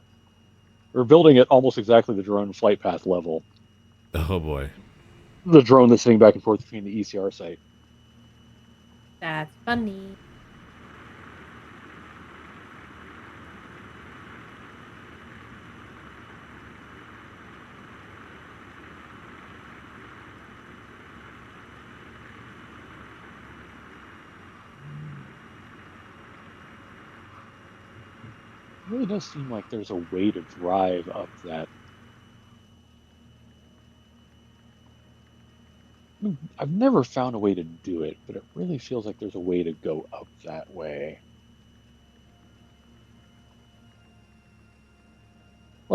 We're building it almost exactly the drone flight path level. Oh, boy. The drone that's sitting back and forth between the ECR site. That's funny. It really does seem like there's a way to drive up that. I've never found a way to do it, but it really feels like there's a way to go up that way.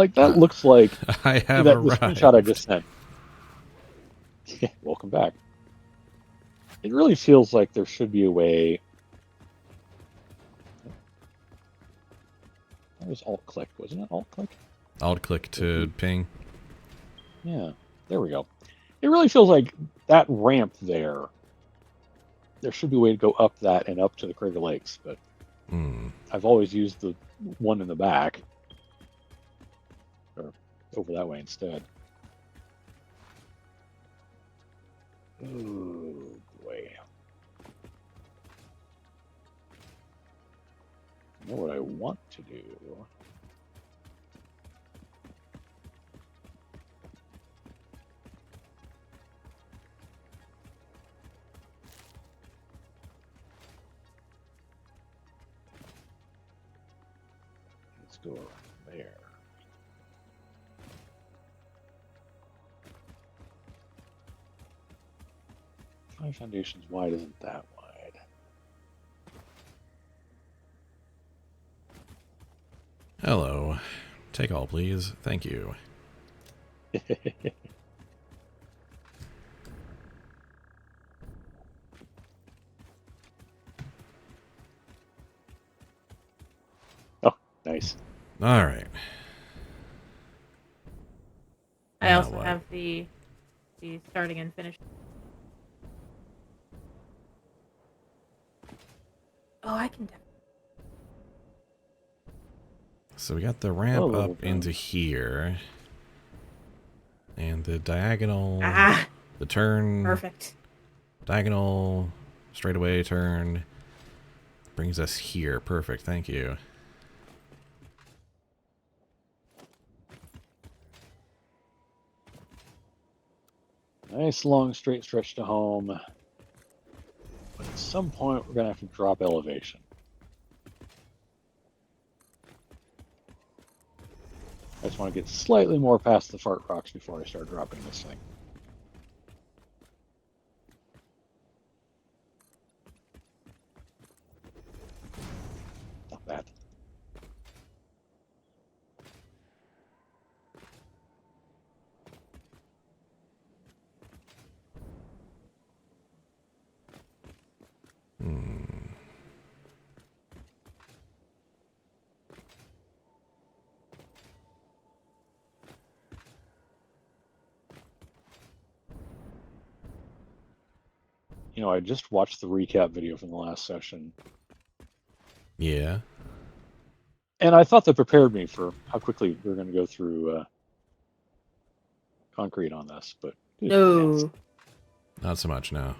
Like, that looks like I have the screenshot I just arrived. sent. Yeah, welcome back. It really feels like there should be a way. That was alt-click, wasn't it? Alt-click? Alt-click to ping. Yeah, there we go. It really feels like that ramp there. There should be a way to go up that and up to the Crater Lakes, but I've always used the one in the back. Or over that way instead. Oh, boy. I know what I want to do. Let's go there. Five foundations wide isn't that wide. Hello. Take all, please. Thank you. Oh, nice. All right. I Now also what? have the starting and finish. Oh, I can definitely. So we got the ramp level up into down. here. And the diagonal, Ah, the turn, perfect. diagonal, straightaway turn, brings us here. Perfect, thank you. Nice long straight stretch to home. But at some point, we're going to have to drop elevation. I just want to get slightly more past the fart rocks before I start dropping this thing. Not bad. You know, I just watched the recap video from the last session, Yeah. and I thought that prepared me for how quickly we are going to go through concrete on this, but good heavens. No. Not so much now.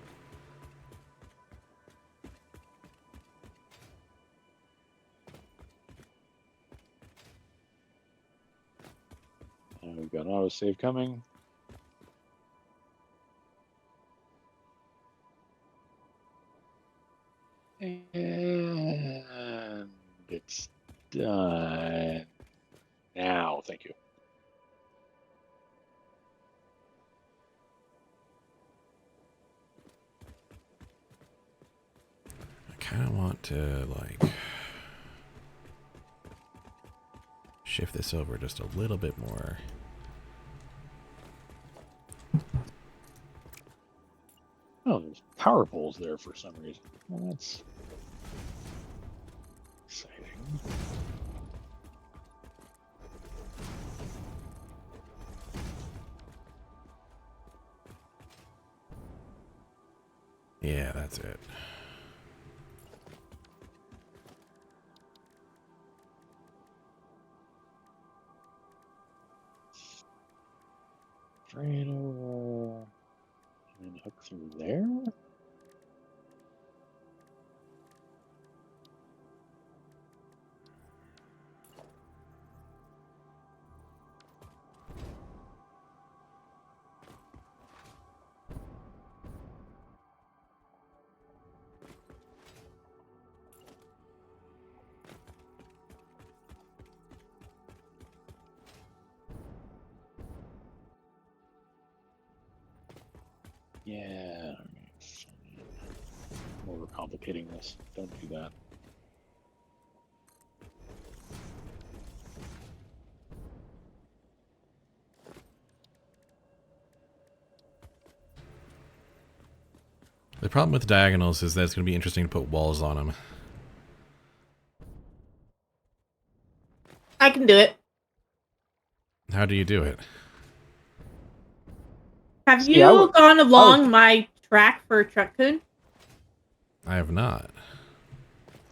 We've got an autosave coming. And it's done now. Thank you. I kind of want to, like, shift this over just a little bit more. Oh, there's power poles there for some reason. Well, that's exciting. Yeah, that's it. Straight over and hook through there. Yeah. Overcomplicating this. Don't do that. The problem with diagonals is that it's going to be interesting to put walls on them. I can do it. How do you do it? Have See, you gone along my track for Truckcoon? I have not.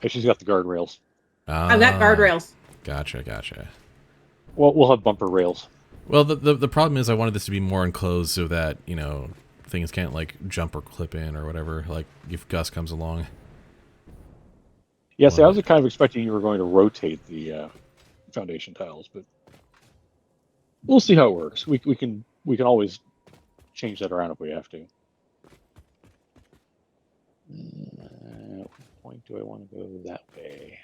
She's got the guardrails. I've got guardrails. Gotcha. Well, we'll have bumper rails. Well, the problem is I wanted this to be more enclosed so that, you know, things can't, like, jump or clip in or whatever, like, if Gus comes along. Yeah, see, I was kind of expecting you were going to rotate the foundation tiles, but we'll see how it works. We can always change that around if we have to. At what point do I want to go that way?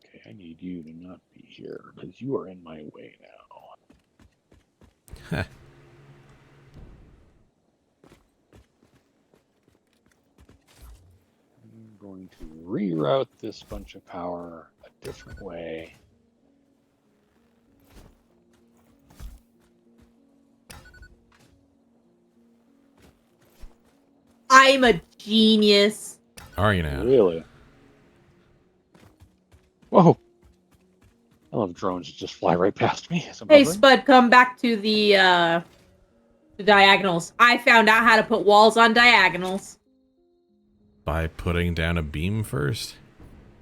Okay, I need you to not be here because you are in my way now. I'm going to reroute this bunch of power a different way. I'm a genius. Are you now? Really? Whoa! I love drones that just fly right past me as I'm Hey, hovering. Spud, come back to the diagonals. I found out how to put walls on diagonals. By putting down a beam first?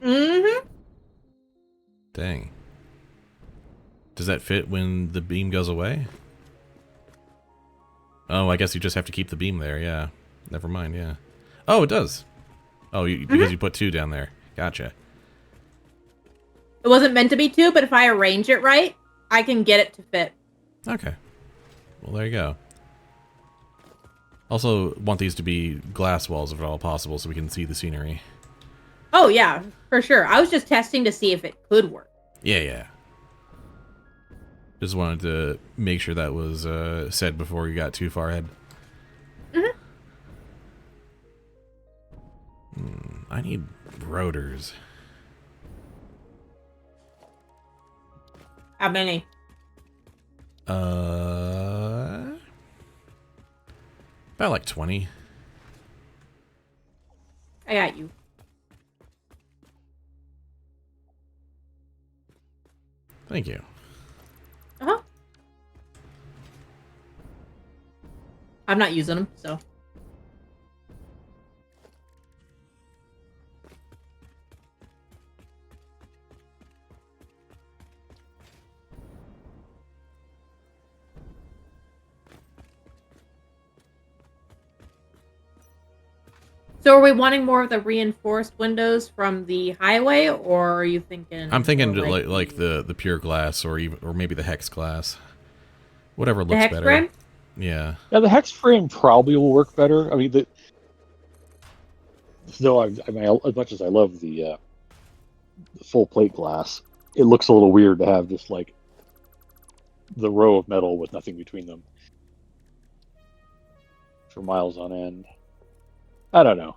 Mm-hmm. Dang. Does that fit when the beam goes away? Oh, I guess you just have to keep the beam there, yeah. Never mind, yeah. Oh, it does. Oh, because you put 2 down there. Gotcha. It wasn't meant to be 2, but if I arrange it right, I can get it to fit. Okay. Well, there you go. Also, want these to be glass walls if at all possible so we can see the scenery. Oh, yeah, for sure. I was just testing to see if it could work. Yeah. Just wanted to make sure that was said before you got too far ahead. I need rotors. How many? About like 20. I got you. Thank you. Uh-huh. I'm not using them, so. So are we wanting more of the reinforced windows from the highway, or are you thinking? I'm thinking more like the pure glass or maybe the hex glass. Whatever the looks hex better. frame? Yeah. Yeah, the hex frame probably will work better. I mean, though I mean, as much as I love the full plate glass, it looks a little weird to have just like the row of metal with nothing between them for miles on end. I don't know.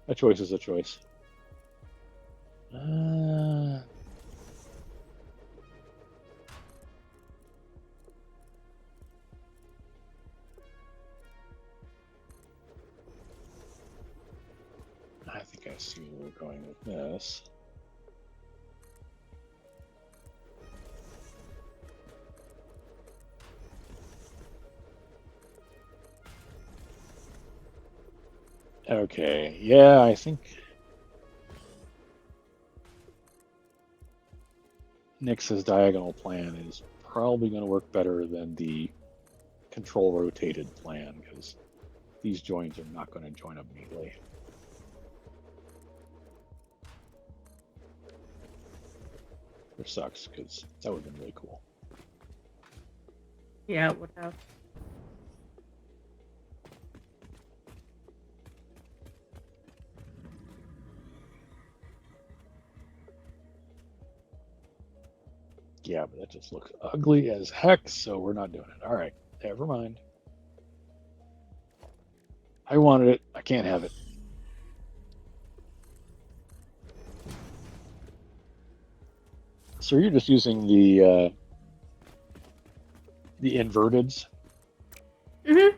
A choice is a choice. I think I see where we're going with this. Okay, yeah, I think Nix's diagonal plan is probably going to work better than the control rotated plan because these joins are not going to join up neatly. Which sucks because that would have been really cool. Yeah, it would have. Yeah, but that just looks ugly as heck, so we're not doing it. All right, never mind. I wanted it. I can't have it. So you're just using the inverteds. Mm-hmm.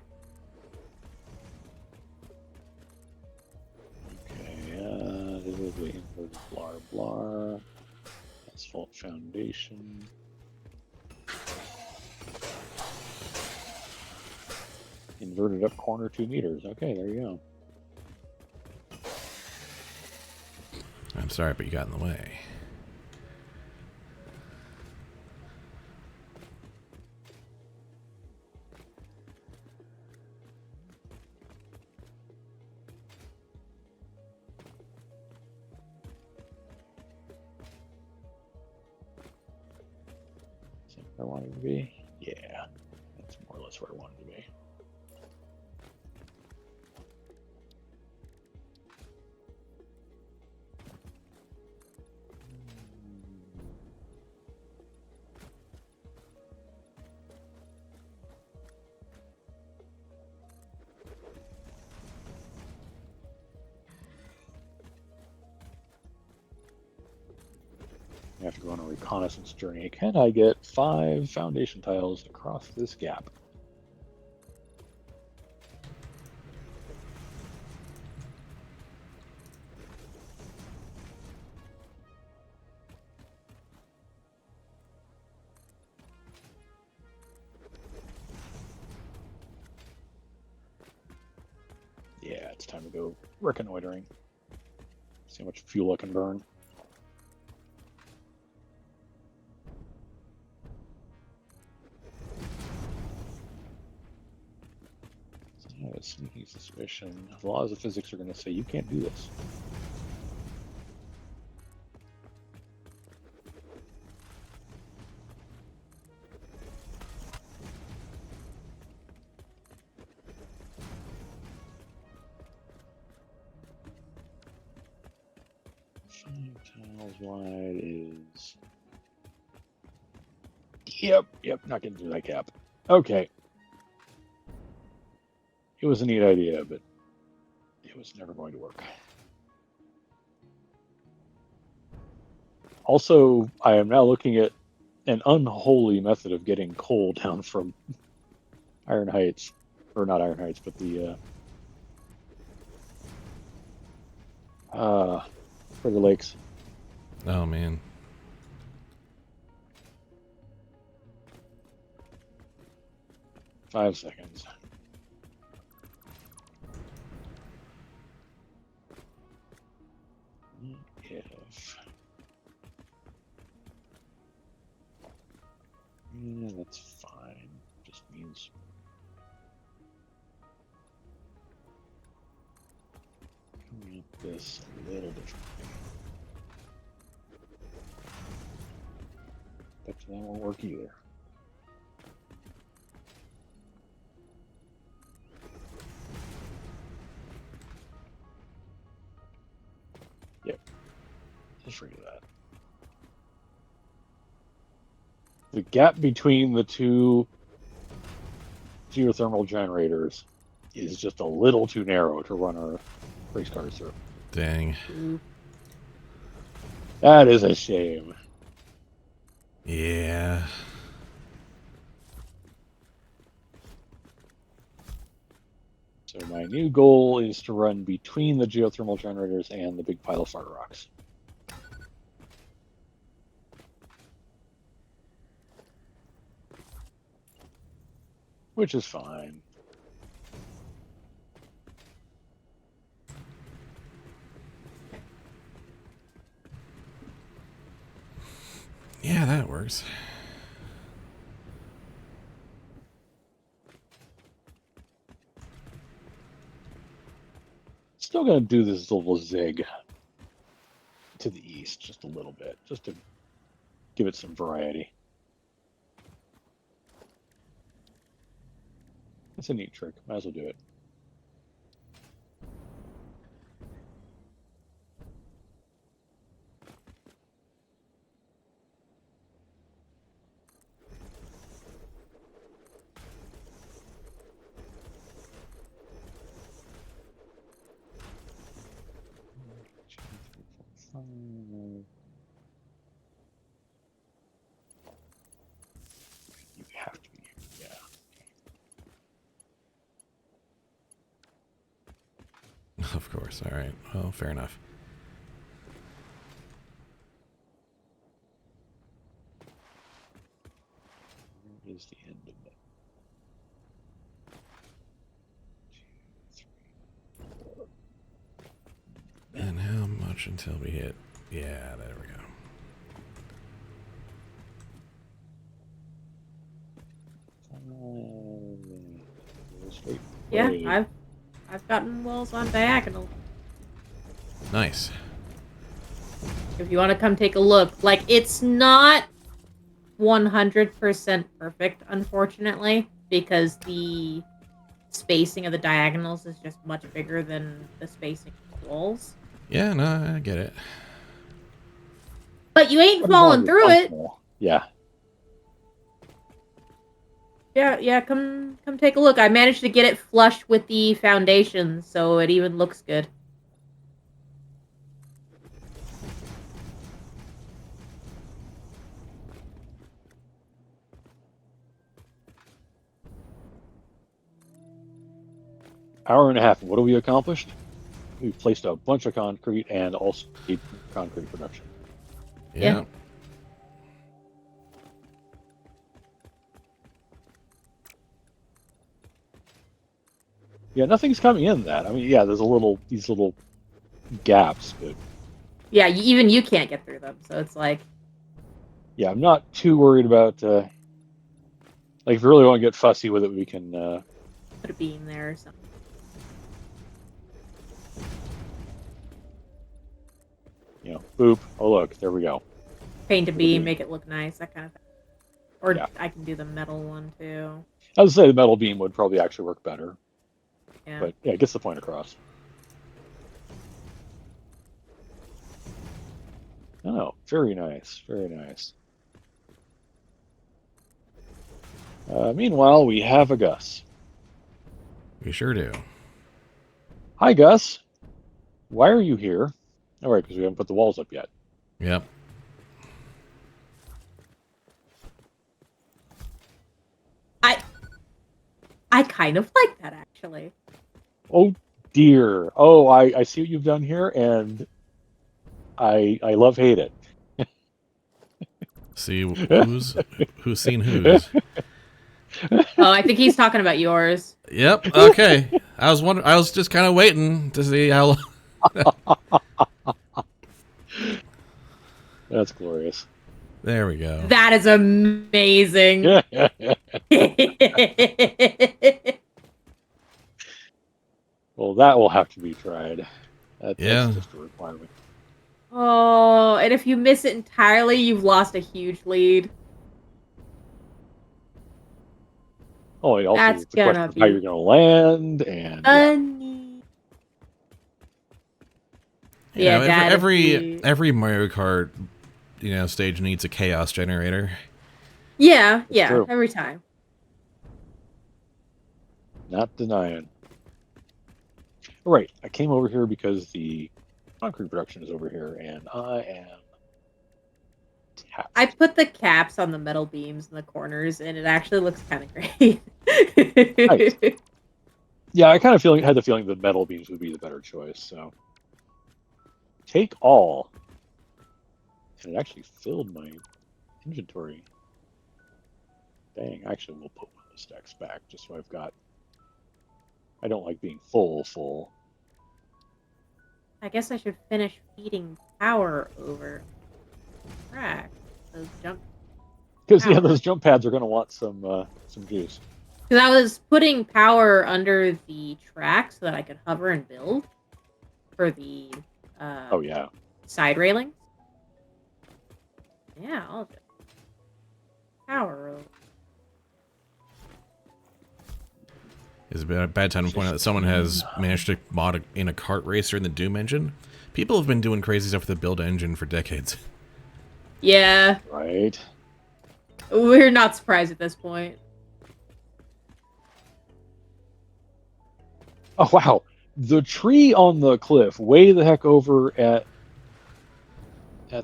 Okay, this is the inverted blah blah. Asphalt foundation. Inverted up corner 2 meters. Okay, there you go. I'm sorry, but you got in the way. Is that where I wanted to be? Yeah, that's more or less where I wanted to be. I have to go on a reconnaissance journey. Can I get 5 foundation tiles across this gap? Yeah, it's time to go reconnoitering. See how much fuel I can burn. I have a sneaky suspicion. The laws of physics are going to say you can't do this. Tiles wide is. Yep, not getting through that gap. Okay. It was a neat idea, but it was never going to work. Also, I am now looking at an unholy method of getting coal down from Iron Heights. Or not Iron Heights, but the Crater Lakes. Oh, man. Five seconds. If. Yeah, that's fine. Just means. Coming up this a little differently. Bet you that won't work either. Yep. Just forget that. The gap between the two geothermal generators is just a little too narrow to run our race cars through. Dang. That is a shame. Yeah. So my new goal is to run between the geothermal generators and the big pile of fire rocks. Which is fine. Yeah, that works. Still going to do this little zig to the east, just a little bit, just to give it some variety. That's a neat trick. Might as well do it. You have to be here. Yeah. Of course. All right. Well, fair enough. Where is the end of that? 2, 3, 4. And how much until we hit? Yeah, there we go. Straight. Yeah, Right. I've gotten walls on diagonal. Nice. If you want to come take a look, like it's not 100% perfect, unfortunately, because the spacing of the diagonals is just much bigger than the spacing of the walls. Yeah, no, I get it. But you ain't But as long falling as it's through it. functional. Yeah. Yeah, come take a look. I managed to get it flush with the foundation, so it even looks good. Hour and a half. What have we accomplished? We've placed a bunch of concrete and also concrete production. Yeah. Yeah, nothing's coming in that. I mean, yeah, there's these little gaps, but Yeah, even you can't get through them, so it's like... yeah, I'm not too worried about, like, if we really want to get fussy with it, we can, put a beam there or something. boop. Oh, look, there we go. Paint a Put a beam, beam. make it look nice, that kind of thing. Or Yeah. I can do the metal one, too. I would say the metal beam would probably actually work better, Yeah. but yeah, it gets the point across. Oh, very nice, very nice. Meanwhile, we have a Gus. We sure do. Hi, Gus. Why are you here? All right, because we haven't put the walls up yet. Yep. I kind of like that, actually. Oh dear. Oh, I see what you've done here, and I love hate it. See who's seen who's. Oh, I think he's talking about yours. Yep. Okay. I was just kind of waiting to see how. That's glorious. There we go. That is amazing. Yeah. Well, that will have to be tried. That's just a requirement. Oh, and if you miss it entirely, you've lost a huge lead. Oh, and also That's it's a question gonna of how be you're going to land, and funny. Yeah, every Mario Kart, stage needs a chaos generator. Yeah, true. every time. Not denying. All right, I came over here because the concrete production is over here, and I am tapped. I put the caps on the metal beams in the corners, and it actually looks kind of great. Nice. Yeah, I kind of had the feeling that metal beams would be the better choice. So take all, and it actually filled my inventory. Dang, actually, we'll put one of the stacks back just so I've got. I don't like being full. I guess I should finish feeding power over track. Those jump. Because yeah, those jump pads are going to want some juice. Because I was putting power under the track so that I could hover and build for the Oh yeah, side railings. Yeah, I'll just power over. It's a bad time to point out that someone has managed to mod in a kart racer in the Doom engine. People have been doing crazy stuff with the build engine for decades. Yeah, Right. we're not surprised at this point. Oh wow, the tree on the cliff, way the heck over at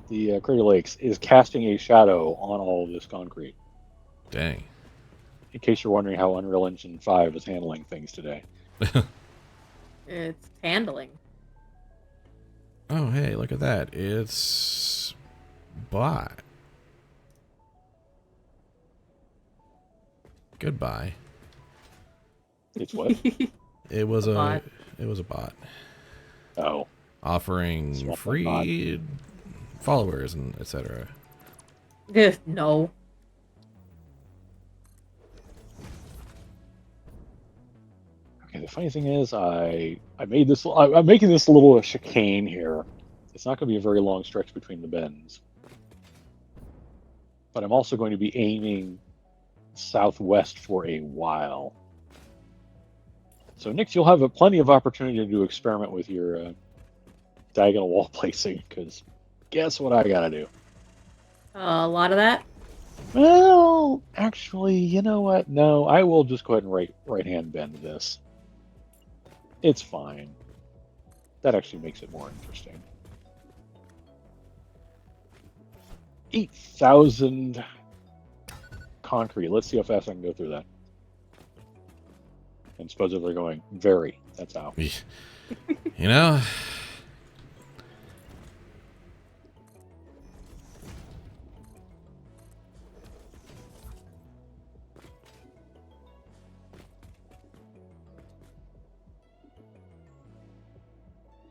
the Crater Lakes, is casting a shadow on all of this concrete. Dang. In case you're wondering how Unreal Engine 5 is handling things today. It's handling. Oh, hey, look at that. It's bot. Goodbye. It's what? It was A a bot. it was a bot Oh, offering Swap that free followers and etc. No. okay. The funny thing is, I made this. I'm making this a little chicane here. It's not going to be a very long stretch between the bends, but I'm also going to be aiming southwest for a while. So, Nick, you'll have plenty of opportunity to experiment with your diagonal wall placing, because guess what I got to do? A lot of that. Well, actually, you know what? No, I will just go ahead and right-hand bend this. It's fine. That actually makes it more interesting. 8,000 concrete. Let's see how fast I can go through that. And supposedly they're going very. That's how. You know,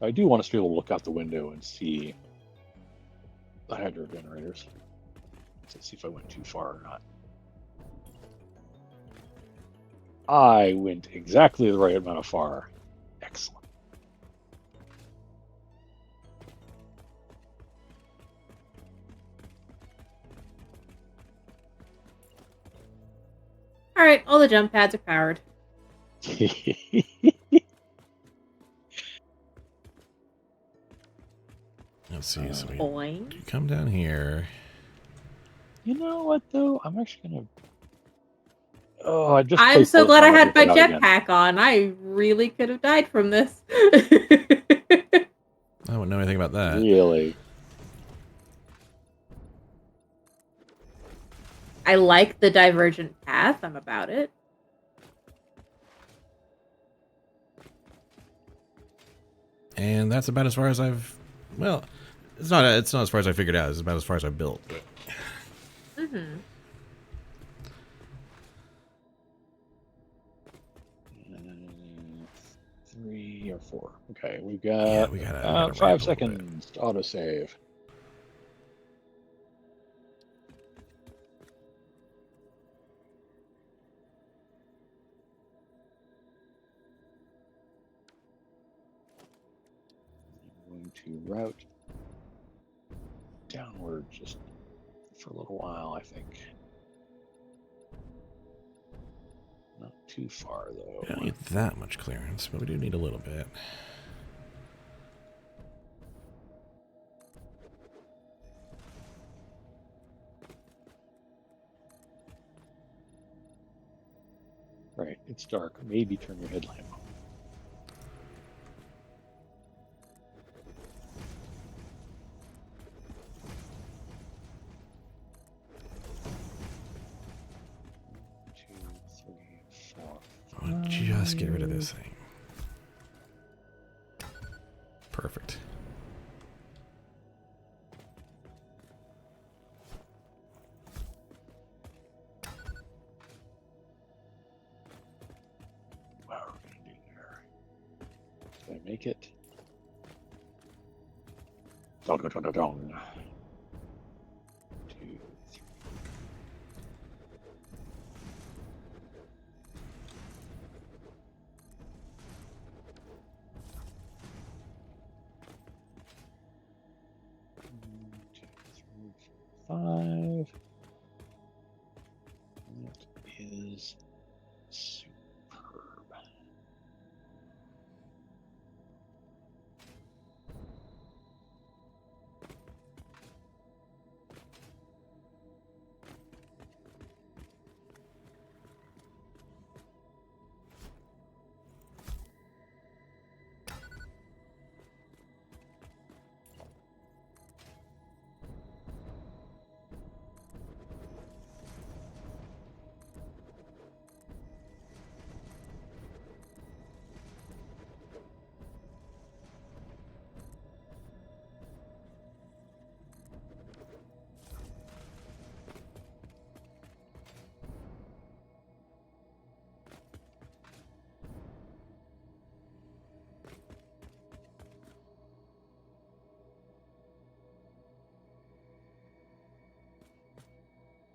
I do want us to be able to look out the window and see the hydro generators. Let's see if I went too far or not. I went exactly the right amount of far. Excellent. All right, all the jump pads are powered. let's see. So we Boing. come down here. You know what, though? I'm actually going to... Oh, I just I'm placed so those glad I and I'll had get my that out again. jetpack on. I really could have died from this. I wouldn't know anything about that. Really? I like the divergent path. I'm about it. And that's about as far as I've. Well, it's not as far as I figured out. It's about as far as I built. But. Mm-hmm. 3 or 4. Okay, we've Yeah, got we gotta ramp 5 a little seconds to autosave. I'm going to route downward just for a little while, I think. Not too far, though. We don't need that much clearance, but we do need a little bit. Right, it's dark. Maybe turn your headlamp on. I'll just get rid of this thing. Perfect. What are we going to do there? Did I make it? Dong, dong, dong, dong. 2, 3. Five. That is superb.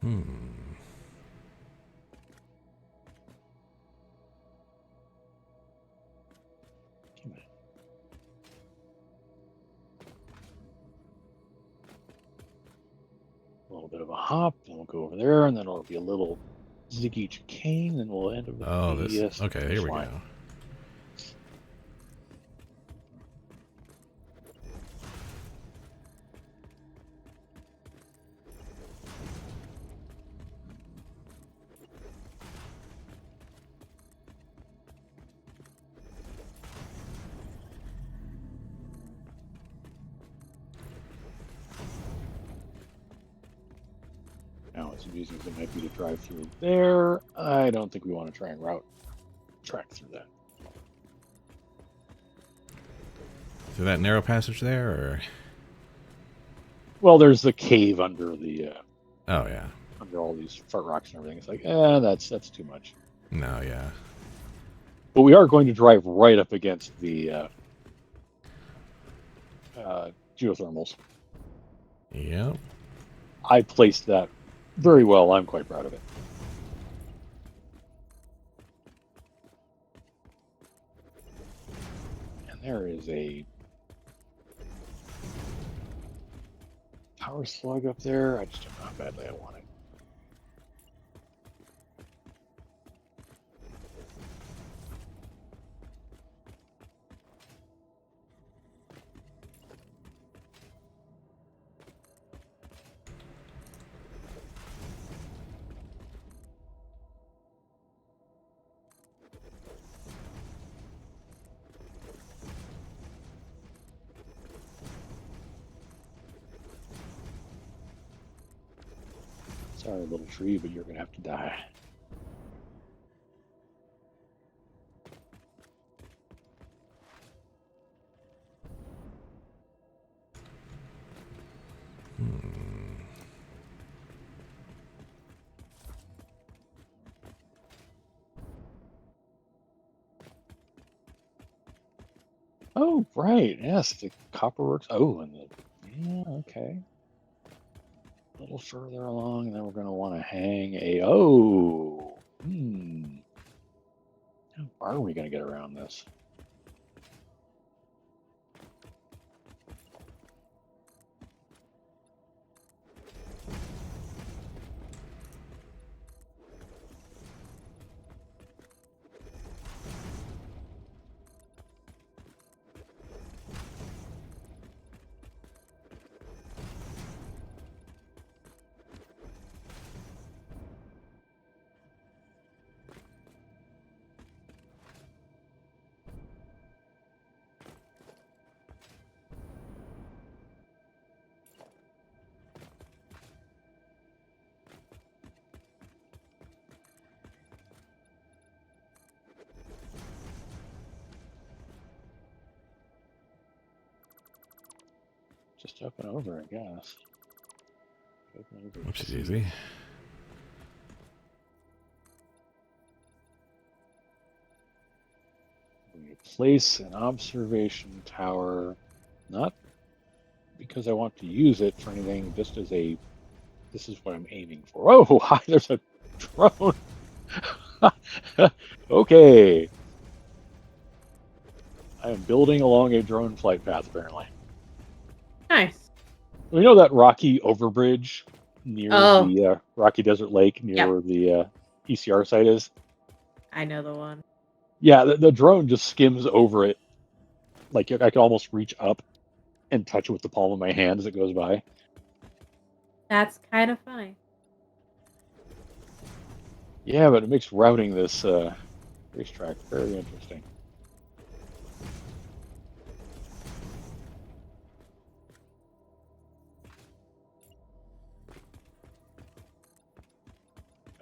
A little bit of a hop, then we'll go over there, and then it'll be a little ziggy chicane, and we'll end up with Oh, the this. Okay, finish here we line. go. Now, as amusing as it might be to drive through there, I don't think we want to try and route track through that. Through that narrow passage there, or? Well, there's the cave under the Oh, yeah. under all these fart rocks and everything. It's like, that's too much. No, yeah. But we are going to drive right up against the geothermals. Yep. I placed that very well. I'm quite proud of it. And there is a power slug up there. I just don't know how badly I want it. Sorry, little tree, but you're going to have to die. Oh, right. Yes, the copper works. Oh, and the. Yeah, okay. A little further along, and then we're going to want to hang a. Oh! How are we going to get around this? Just up and over, I guess. Up and over. Which is easy. We place an observation tower, not because I want to use it for anything, just as a. This is what I'm aiming for. Oh, hi, there's a drone. Okay. I am building along a drone flight path, apparently. Nice. We know that rocky overbridge near Oh. the Rocky Desert Lake, near Yep. where the ECR site is. I know the one. Yeah, the drone just skims over it. Like I can almost reach up and touch it with the palm of my hand as it goes by. That's kind of funny. Yeah, but it makes routing this racetrack very interesting.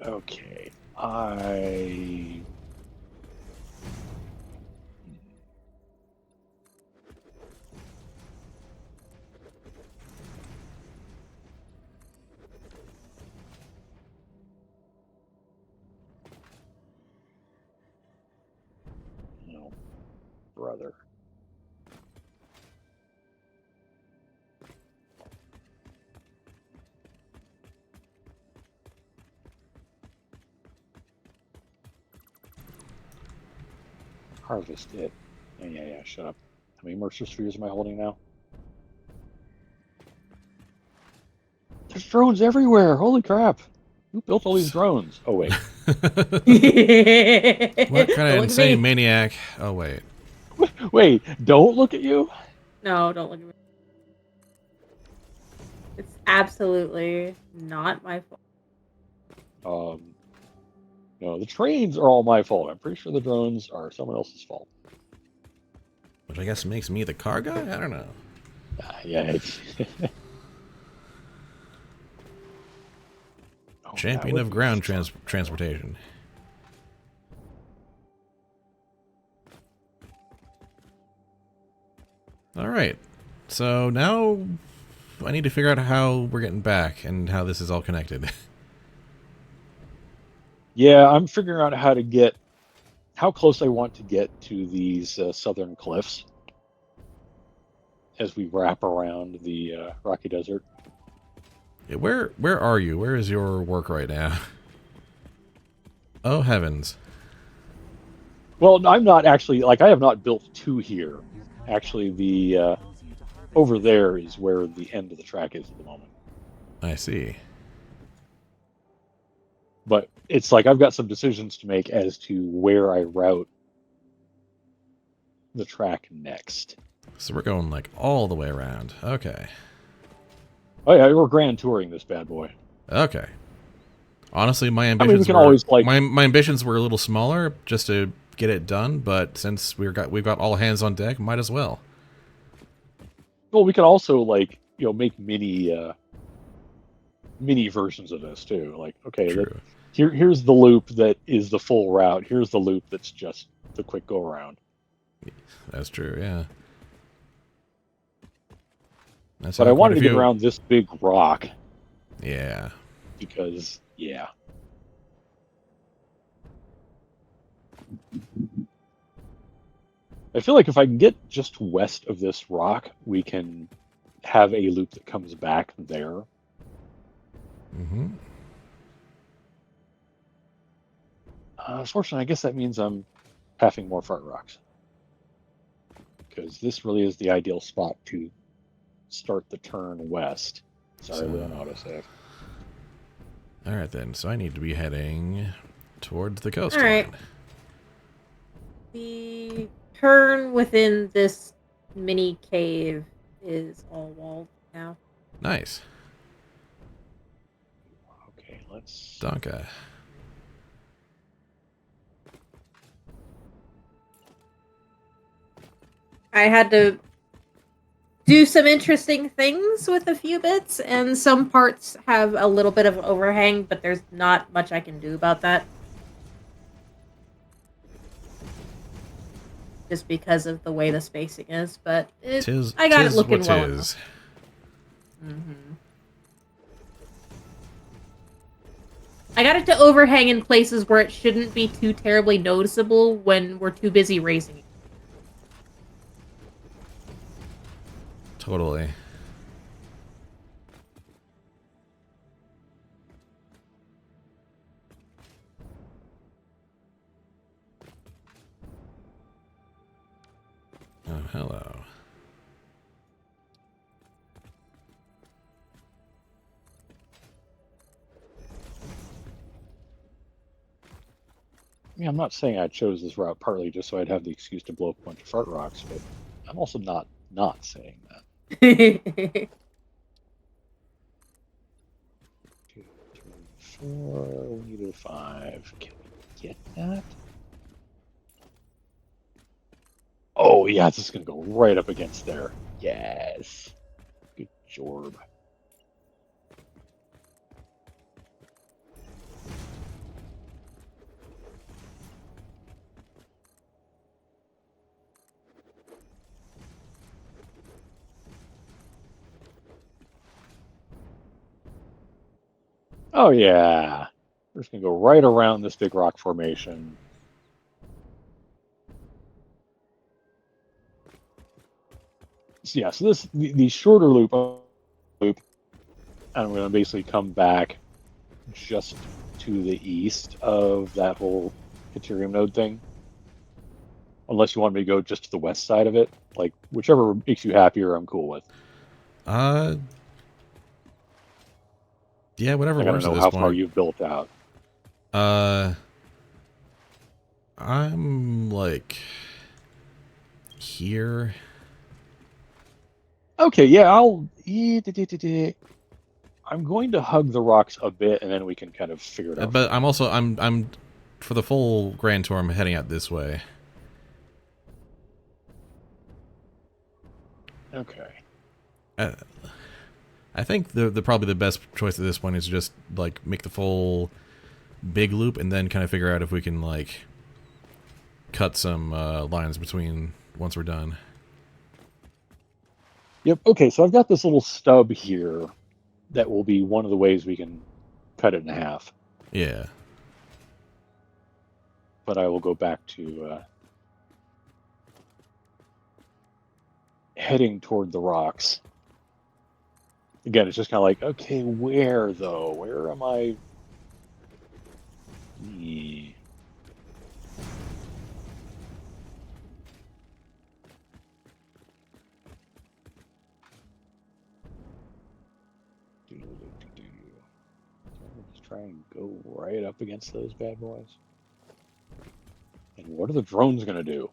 Okay, no, brother. harvest it. Yeah, shut up. How many moisture spheres am I holding now? There's drones everywhere! Holy crap! Who built all these drones? Oh, wait. What What kind of insane maniac? Oh, wait. Wait, don't look at you? No, don't look at me. It's absolutely not my fault. No, the trains are all my fault. I'm pretty sure the drones are someone else's fault. Which I guess makes me the car guy? I don't know. Yeah, it's... Oh, Champion of ground transportation. Alright. So now I need to figure out how we're getting back and how this is all connected. Yeah, I'm figuring out how to get... how close I want to get to these southern cliffs as we wrap around the Rocky Desert. Yeah, where are you? Where is your work right now? Oh, heavens. Well, I'm not actually... like, I have not built to here. Actually, the... over there is where the end of the track is at the moment. I see. But it's like I've got some decisions to make as to where I route the track next. So we're going like all the way around. Okay. Oh yeah, we're grand touring this bad boy. Okay. Honestly, my I mean, we ambitions can were always, like... my ambitions were a little smaller just to get it done, but since we've got all hands on deck, might as well. Well, we could also, like, you know, make mini versions of this too. Like, okay, True. here's the loop that is the full route. Here's the loop that's just the quick go around. That's true, yeah. That's But how I wanted quite to a get few- around this big rock Yeah. because, yeah. I feel like if I can get just west of this rock, we can have a loop that comes back there. Mm-hmm. Unfortunately, I guess that means I'm having more fart rocks. Because this really is the ideal spot to start the turn west. Sorry, we don't autosave. Alright then, so I need to be heading towards the coastline. Alright. The turn within this mini cave is all walled now. Nice. Okay, let's... Donka. I had to do some interesting things with a few bits, and some parts have a little bit of overhang, but there's not much I can do about that. Just because of the way the spacing is, but I got it looking well enough. Mm-hmm. I got it to overhang in places where it shouldn't be too terribly noticeable when we're too busy racing it. Totally. Oh, hello. I mean, I'm not saying I chose this route partly just so I'd have the excuse to blow up a bunch of fart rocks, but I'm also not saying that. 2, 3, 4, we needed a 5. Can we get that? Oh, yeah, this is going to go right up against there. Yes. Good job. Oh, yeah. We're just going to go right around this big rock formation. So, yeah, so the shorter loop, and I'm going to basically come back just to the east of that whole Ethereum node thing. unless you want me to go just to the west side of it. Like, whichever makes you happier, I'm cool with. Yeah, whatever Like, I don't works at know this how far point. you've built out. I'm like here. Okay, yeah, I'm going to hug the rocks a bit, and then we can kind of figure it out. But I'm also I'm for the full Grand Tour. I'm heading out this way. Okay. I think the probably the best choice at this point is just like make the full big loop and then kind of figure out if we can like cut some lines between once we're done. Yep. Okay, so I've got this little stub here that will be one of the ways we can cut it in half. Yeah. But I will go back to heading toward the rocks. Again, it's just kind of like, okay, where though? Where am I? Yeah. Let's try and go right up against those bad boys. And what are the drones going to do?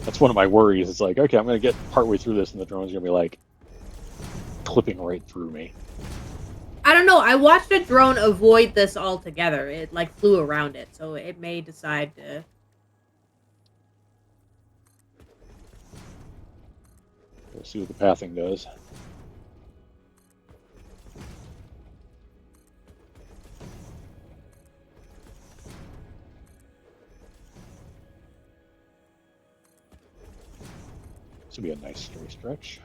That's one of my worries. It's like, okay, I'm going to get partway through this, and the drone's going to be like clipping right through me. I don't know. I watched a drone avoid this altogether. It like flew around it, so it may decide to. We'll see what the pathing does. This will be a nice straight stretch.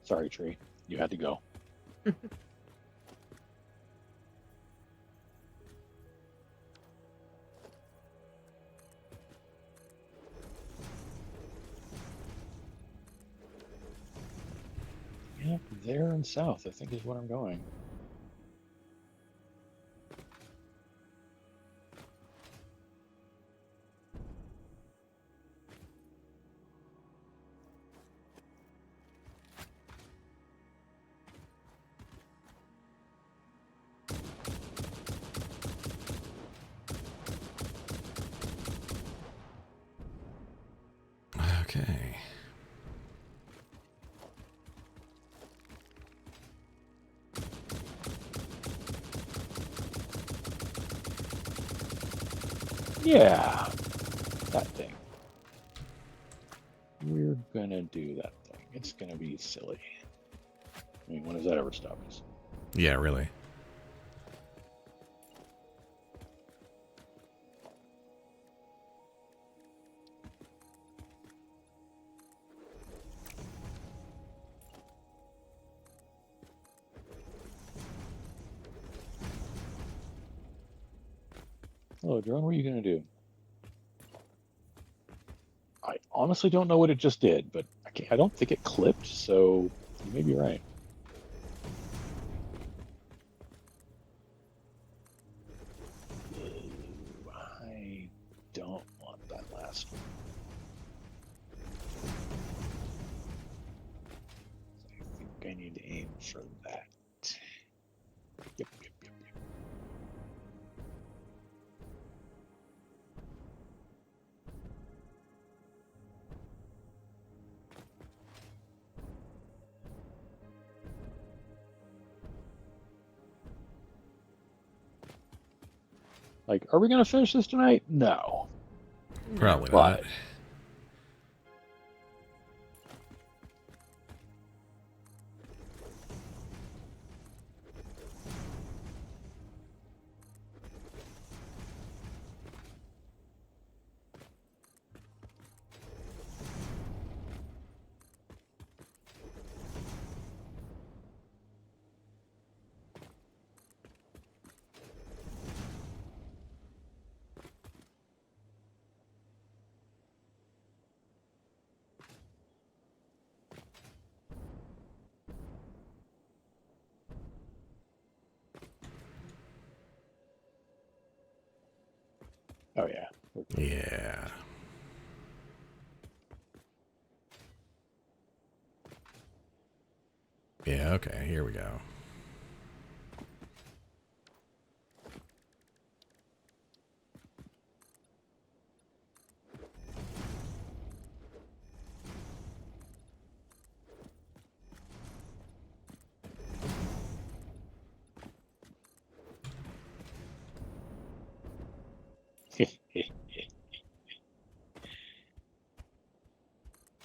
Sorry, tree. You had to go. Yep, there and south, I think is where I'm going. Okay. Yeah, that thing. We're gonna do that thing. It's gonna be silly. I mean, when does that ever stop us? Yeah, really. Hello, drone. What are you gonna do? I honestly don't know what it just did, but I don't think it clipped, so you may be right. Ooh, I don't want that last one. I think I need to aim for that. Yep, yep, yep, yep. Like, are we gonna finish this tonight? No. Probably But not. Oh yeah. Yeah. Yeah, okay, here we go.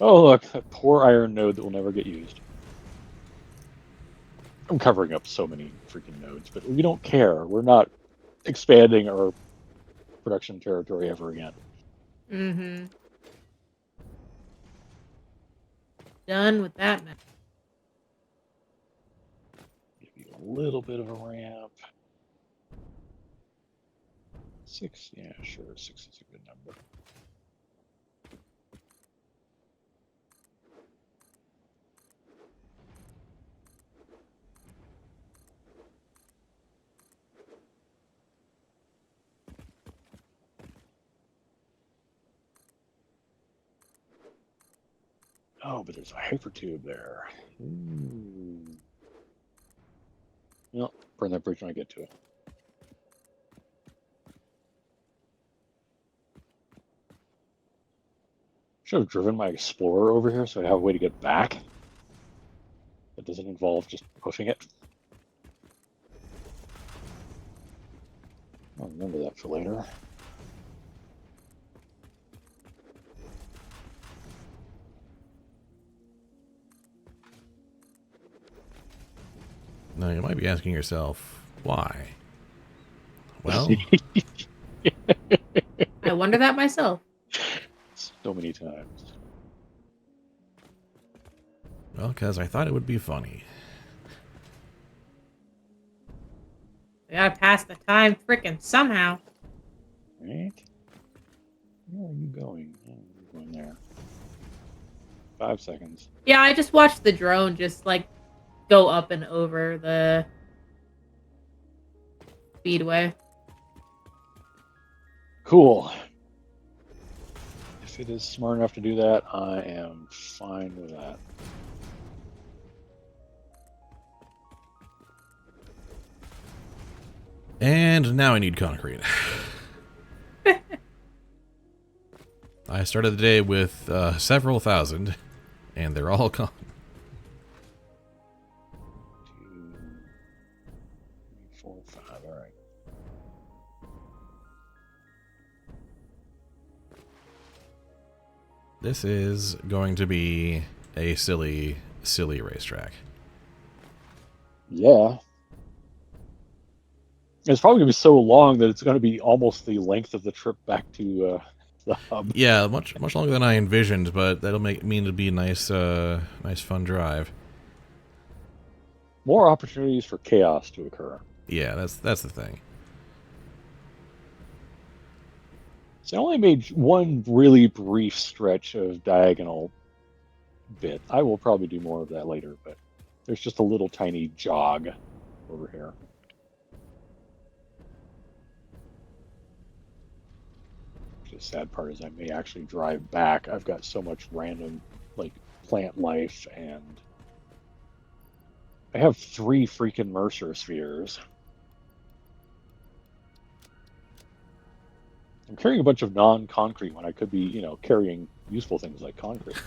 Oh look, that poor iron node that will never get used. I'm covering up so many freaking nodes, but we don't care. We're not expanding our production territory ever again. Mm-hmm. Done with that, man. Give you a little bit of a ramp. 6, yeah, sure. 6 is a good number. Oh, but there's a hypertube there. Ooh. Well, burn that bridge when I get to it. Should have driven my Explorer over here so I have a way to get back. That doesn't involve just pushing it. I'll remember that for later. Now, you might be asking yourself, why? Well, I wonder that myself. So many times. well, because I thought it would be funny. We gotta pass the time frickin' somehow. Right? Where are you going? Oh, you're going there. 5 seconds. Yeah, I just watched the drone just like go up and over the speedway. Cool. If it is smart enough to do that, I am fine with that. And now I need concrete. I started the day with several thousand, and they're all gone. 2, 3, 4, 5. All right. This is going to be a silly, silly racetrack. Yeah. It's probably going to be so long that it's going to be almost the length of the trip back to the hub. Yeah, much longer than I envisioned, but that'll mean it'll be a nice, nice fun drive. More opportunities for chaos to occur. Yeah, that's the thing. So I only made one really brief stretch of diagonal bit. I will probably do more of that later, but there's just a little tiny jog over here. The sad part is I may actually drive back. I've got so much random like plant life, and I have 3 freaking Mercer spheres. I'm carrying a bunch of non-concrete when I could be, carrying useful things like concrete.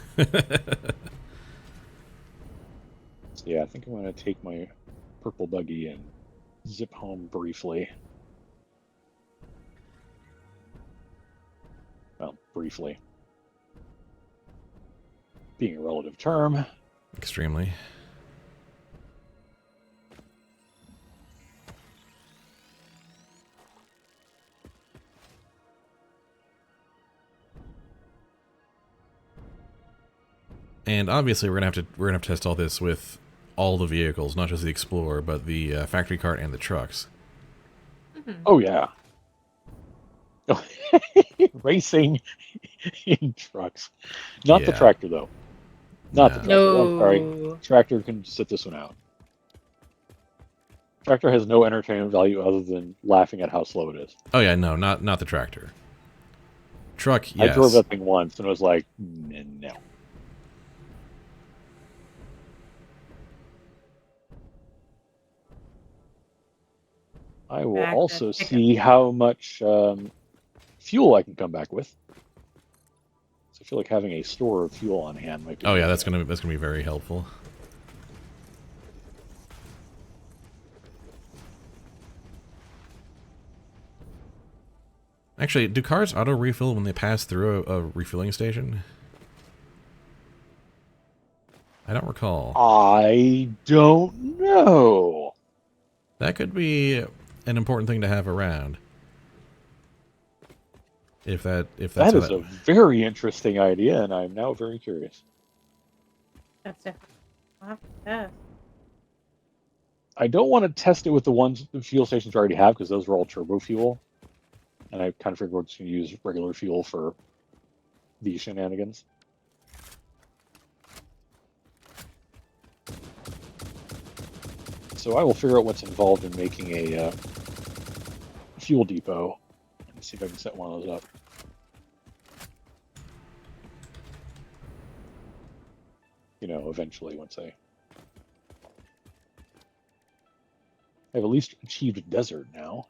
So yeah, I think I'm going to take my purple buggy and zip home briefly. Well, briefly. Being a relative term. Extremely. And obviously, we're gonna have to test all this with all the vehicles, not just the Explorer, but the factory cart and the trucks. Mm-hmm. Oh yeah. Racing in trucks. Not the Yeah. tractor though. Not the tractor. No. I'm sorry. Tractor can sit this one out. Tractor has no entertainment value other than laughing at how slow it is. Oh yeah, no, not the tractor. Truck, I drove yes. that thing once and was like, no. I will Back to also pickup. see how much fuel I can come back with. So I feel like having a store of fuel on hand might be. Oh yeah, that's gonna be very helpful. Actually, do cars auto refill when they pass through a refilling station? I don't recall. I don't know. That could be an important thing to have around. If that's That how is that. a very interesting idea, and I'm now very curious. That's definitely. I'll have to test. I don't want to test it with the fuel stations I already have because those are all turbo fuel, and I kind of figured we're just going to use regular fuel for these shenanigans. So I will figure out what's involved in making a fuel depot and see if I can set one of those up. You know, eventually once I have at least achieved a desert now.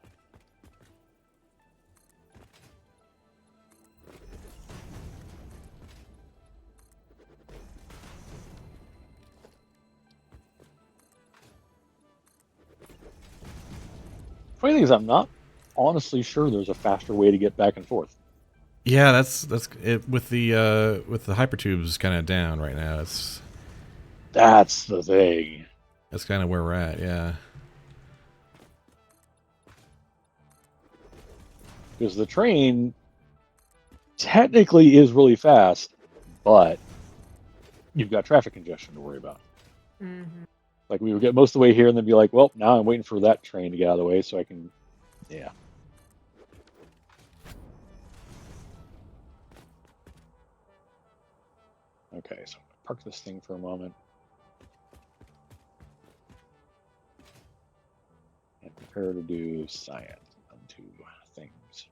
Funny thing is, I'm not honestly sure there's a faster way to get back and forth. Yeah, that's it with the hypertubes kind of down right now. That's the thing. That's kind of where we're at. Yeah. Because the train technically is really fast, but you've got traffic congestion to worry about. Mm-hmm. Like we would get most of the way here and then be like, well, now I'm waiting for that train to get out of the way so I can, yeah. Okay, so I'm gonna park this thing for a moment. And prepare to do science on two things.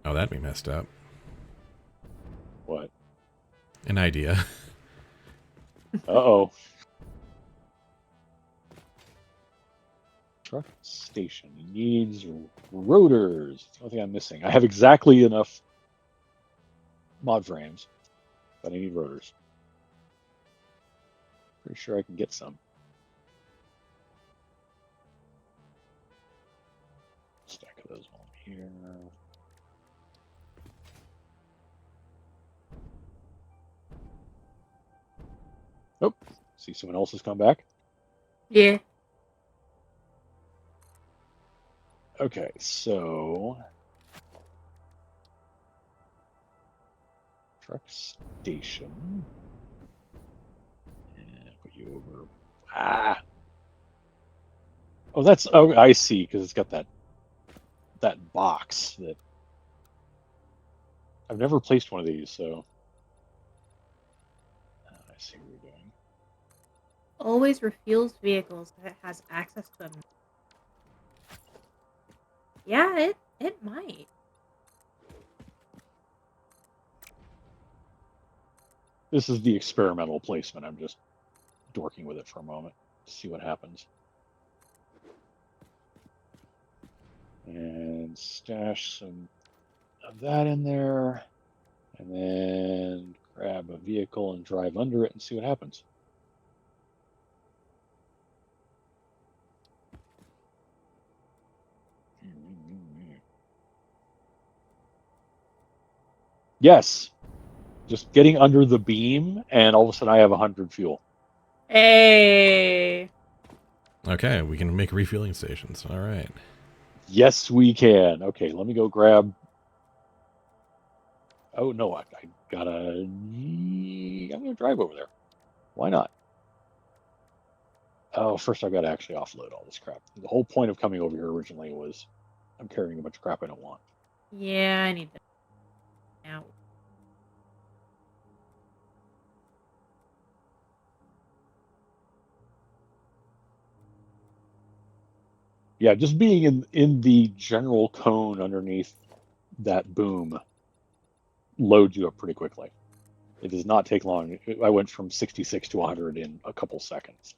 Oh, that'd be messed up. What? An idea. Uh-oh. Truck station needs rotors. That's the only thing I'm missing. I have exactly enough mod frames, but I need rotors. Pretty sure I can get some. Stack of those on here. Oh, see someone else has come back. Yeah. Okay, so truck station. And put you over. Ah. Oh, that's. Oh, I see. Because it's got that box that I've never placed one of these. So I see what you're doing. Always refuels vehicles if it has access to them. Yeah, it might. This is the experimental placement. I'm just dorking with it for a moment to see what happens. And stash some of that in there. And then grab a vehicle and drive under it and see what happens. Yes. Just getting under the beam, and all of a sudden I have 100 fuel. Hey. Okay, we can make refueling stations. All right. Yes, we can. Okay, let me go grab. Oh no, I gotta. I'm gonna drive over there. Why not? Oh, first I've got to actually offload all this crap. The whole point of coming over here originally was I'm carrying a bunch of crap I don't want. Yeah, I need to now. Yeah, just being in the general cone underneath that boom loads you up pretty quickly. It does not take long. I went from 66 to 100 in a couple seconds.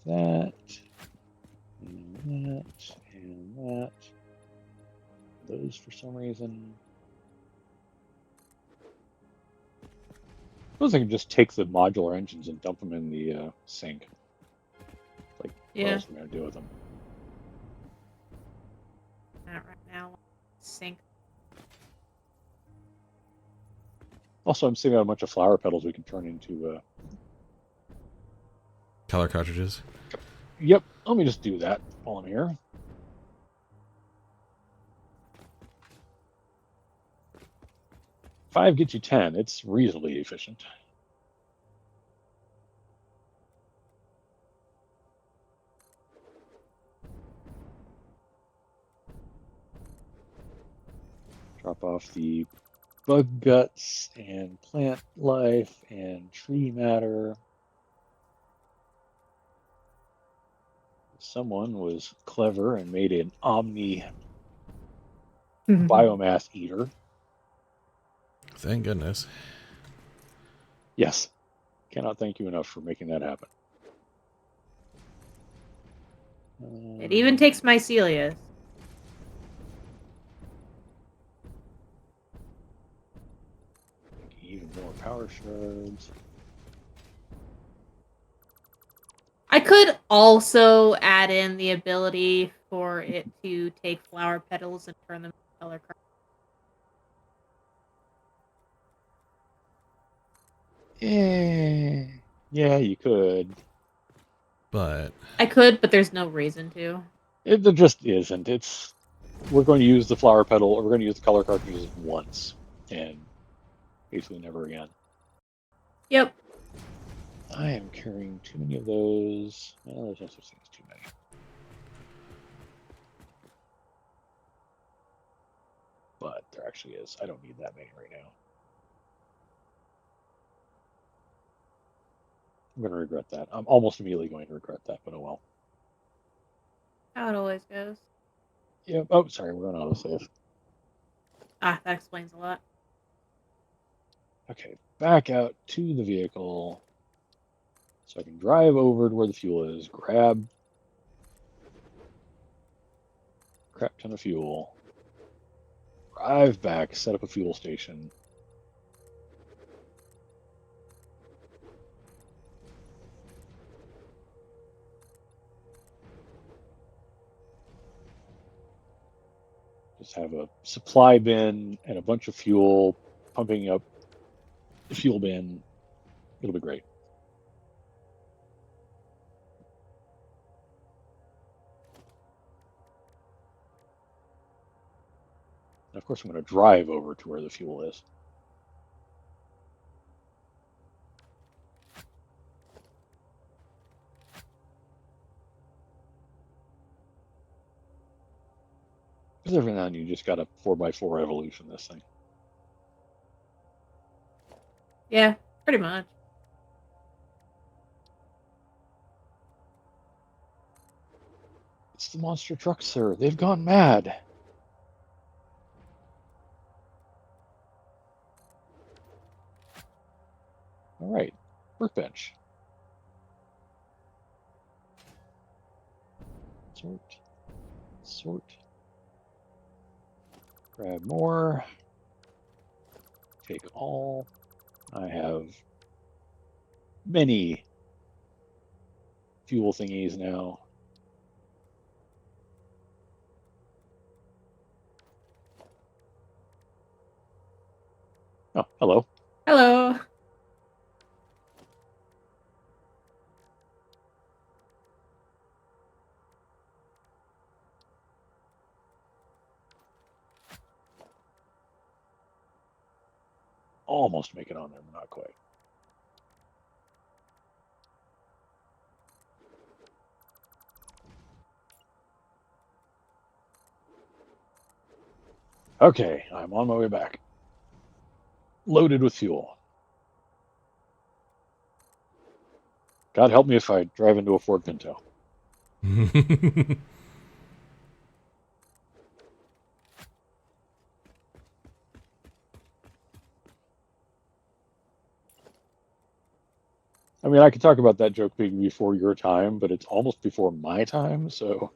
That, and that, and that. Those for some reason. I suppose I can just take the modular engines and dump them in the sink. Like, what Yeah. else am I going to do with them? Not right now. Sink. Also, I'm seeing a bunch of flower petals we can turn into. Color cartridges. Yep, let me just do that while I'm here. Five gets you 10. It's reasonably efficient. Drop off the bug guts and plant life and tree matter. Someone was clever and made an omni biomass eater. Thank goodness. Yes. Cannot thank you enough for making that happen. It even takes mycelius. Even more power shards. I could also add in the ability for it to take flower petals and turn them into color cards. Yeah, you could. But I could, but there's no reason to. There just isn't. We're going to use the flower petal, or we're going to use the color cartridges once, and basically never again. Yep. I am carrying too many of those. Well, there's no such thing as too many. But there actually is. I don't need that many right now. I'm going to regret that. I'm almost immediately going to regret that, but oh well. How it always goes. Yeah. Oh, sorry. We're on autosave. Ah, that explains a lot. Okay. Back out to the vehicle. So I can drive over to where the fuel is, grab crap ton of fuel, drive back, set up a fuel station. Just have a supply bin and a bunch of fuel pumping up the fuel bin. It'll be great. And of course, I'm going to drive over to where the fuel is. Because every now and then you just got a 4x4 evolution this thing. Yeah, pretty much. It's the monster truck, sir. They've gone mad. All right, workbench. Sort. Grab more. Take all. I have many fuel thingies now. Oh, hello. Hello. Almost make it on there, but not quite. Okay, I'm on my way back. Loaded with fuel. God help me if I drive into a Ford Pinto. I mean, I could talk about that joke being before your time, but it's almost before my time, so.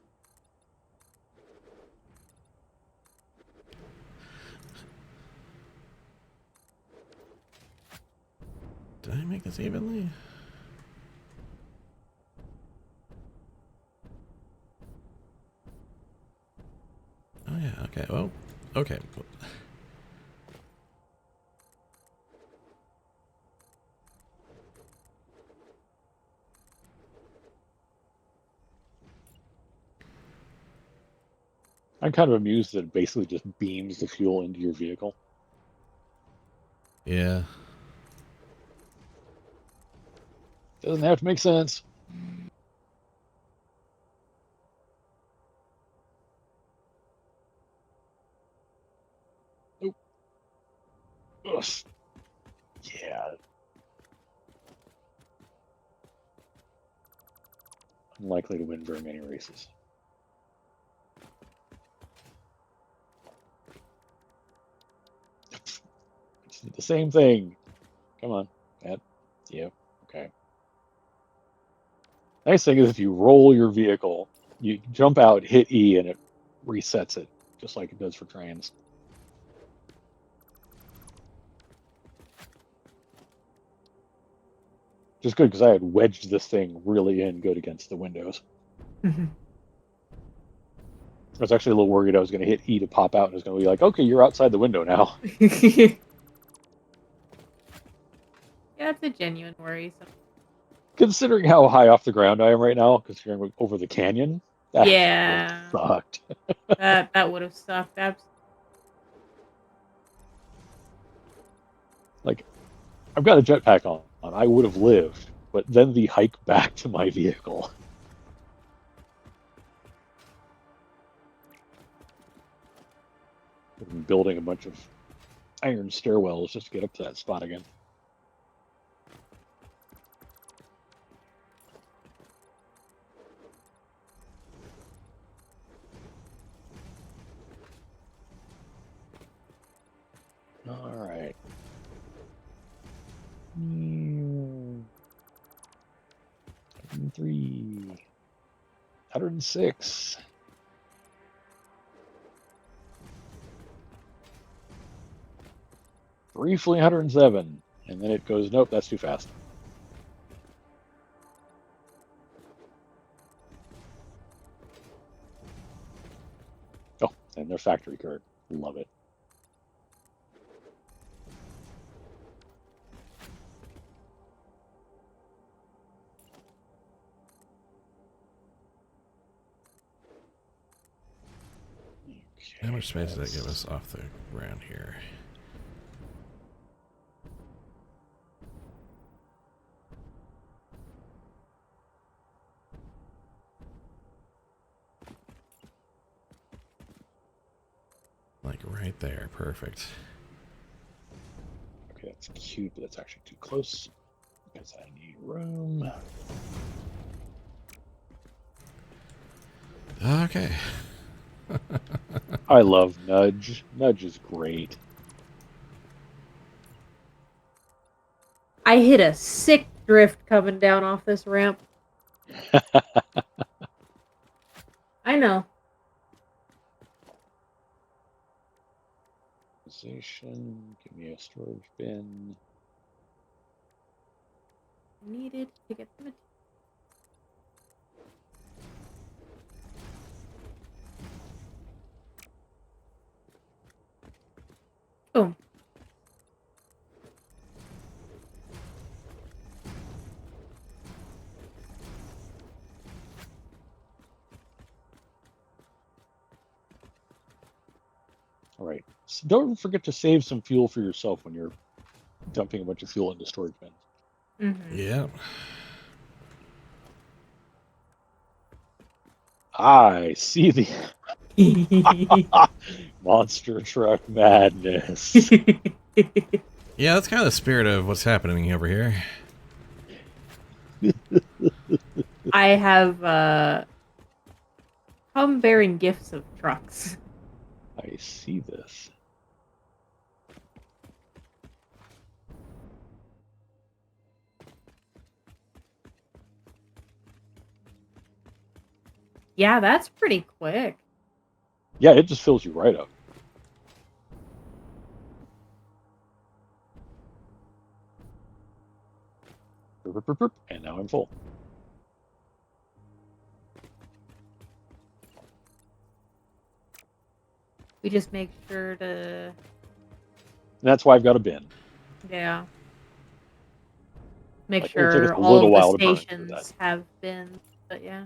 Did I make this evenly? Oh yeah, okay, well, okay. I'm kind of amused that it basically just beams the fuel into your vehicle. Yeah. Doesn't have to make sense. Nope. Ugh. Yeah. Unlikely to win very many races. It's the same thing. Come on. That. Yeah. Okay. Nice thing is if you roll your vehicle, you jump out, hit E, and it resets it, just like it does for trains. Just good because I had wedged this thing really in good against the windows. I was actually a little worried I was going to hit E to pop out and it was going to be like, okay, you're outside the window now. Yeah, it's a genuine worry. Considering how high off the ground I am right now, considering over the canyon, that Yeah, sucked. that would have sucked. Like, I've got a jetpack on. I would have lived, but then the hike back to my vehicle. I've been building a bunch of iron stairwells just to get up to that spot again. All right. 103. 106. Briefly 107. And then it goes, nope, that's too fast. Oh, and their factory card. Love it. How much space does that give us off the ground here? Like right there, perfect. Okay, that's cute, but that's actually too close because I need room. Okay. I love Nudge. Nudge is great. I hit a sick drift coming down off this ramp. I know. Position. Give me a storage bin. Needed to get the material. Boom. All right. So don't forget to save some fuel for yourself when you're dumping a bunch of fuel into storage bins. Mm-hmm. Yeah. I see the monster truck madness. Yeah, that's kind of the spirit of what's happening over here. I have come bearing gifts of trucks. I see this. Yeah, that's pretty quick. Yeah, it just fills you right up. And now I'm full. We just make sure to, And that's why I've got a bin. yeah, make Like, it'll take us sure a all little of the while to burn through that. stations have been, but yeah.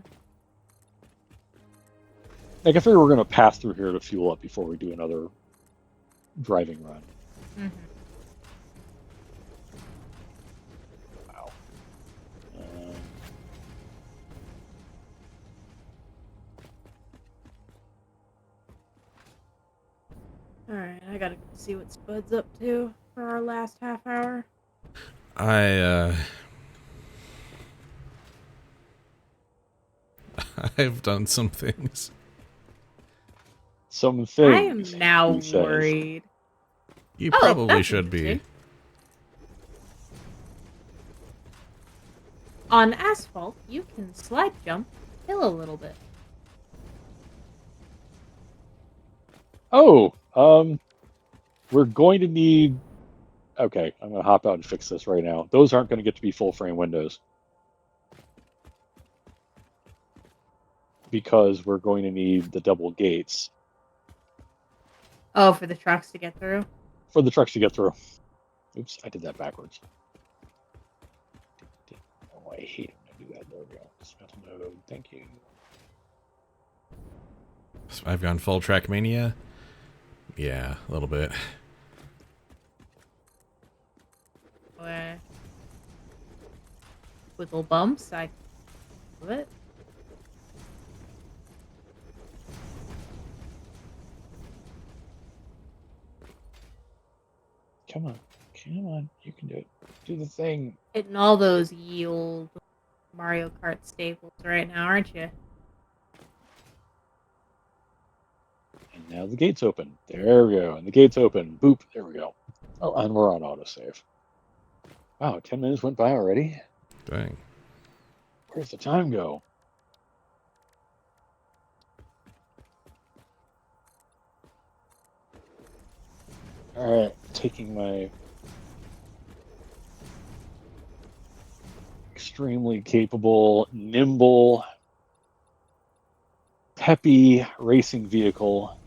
Like, I figure we're going to pass through here to fuel up before we do another driving run. Mm-hmm. Wow. Alright, I gotta see what Spud's up to for our last half hour. I've done some things. Some I am things, now he says. worried. You Oh, probably that's should be. interesting. On asphalt, you can slide jump, hill a little bit. Oh, we're going to need... Okay, I'm going to hop out and fix this right now. Those aren't going to get to be full frame windows. Because we're going to need the double gates. Oh, for the trucks to get through? For the trucks to get through. Oops, I did that backwards. Oh, I hate when I do that. There we go. Dismantle node. Thank you. So I've gone full track Mania. Yeah, a little bit. Where with little bumps, I do it. Come on. Come on. You can do it. Do the thing. Hitting all those yield Mario Kart staples right now, aren't you? And now the gate's open. There we go. And the gate's open. Boop. There we go. Oh, and we're on autosave. Wow, 10 minutes went by already? Dang. Where's the time go? Alright, taking my extremely capable, nimble, peppy racing vehicle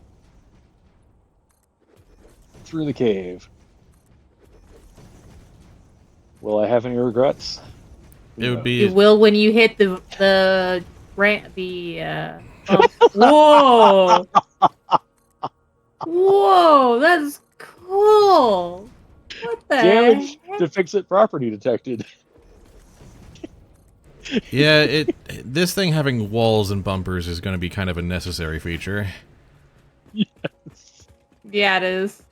through the cave. Will I have any regrets? It would You be... will when you hit the bumps. Whoa! Whoa, that's cool. What the Damage heck? to fix-it property detected. Yeah, this thing having walls and bumpers is going to be kind of a necessary feature. Yes. Yeah, it is.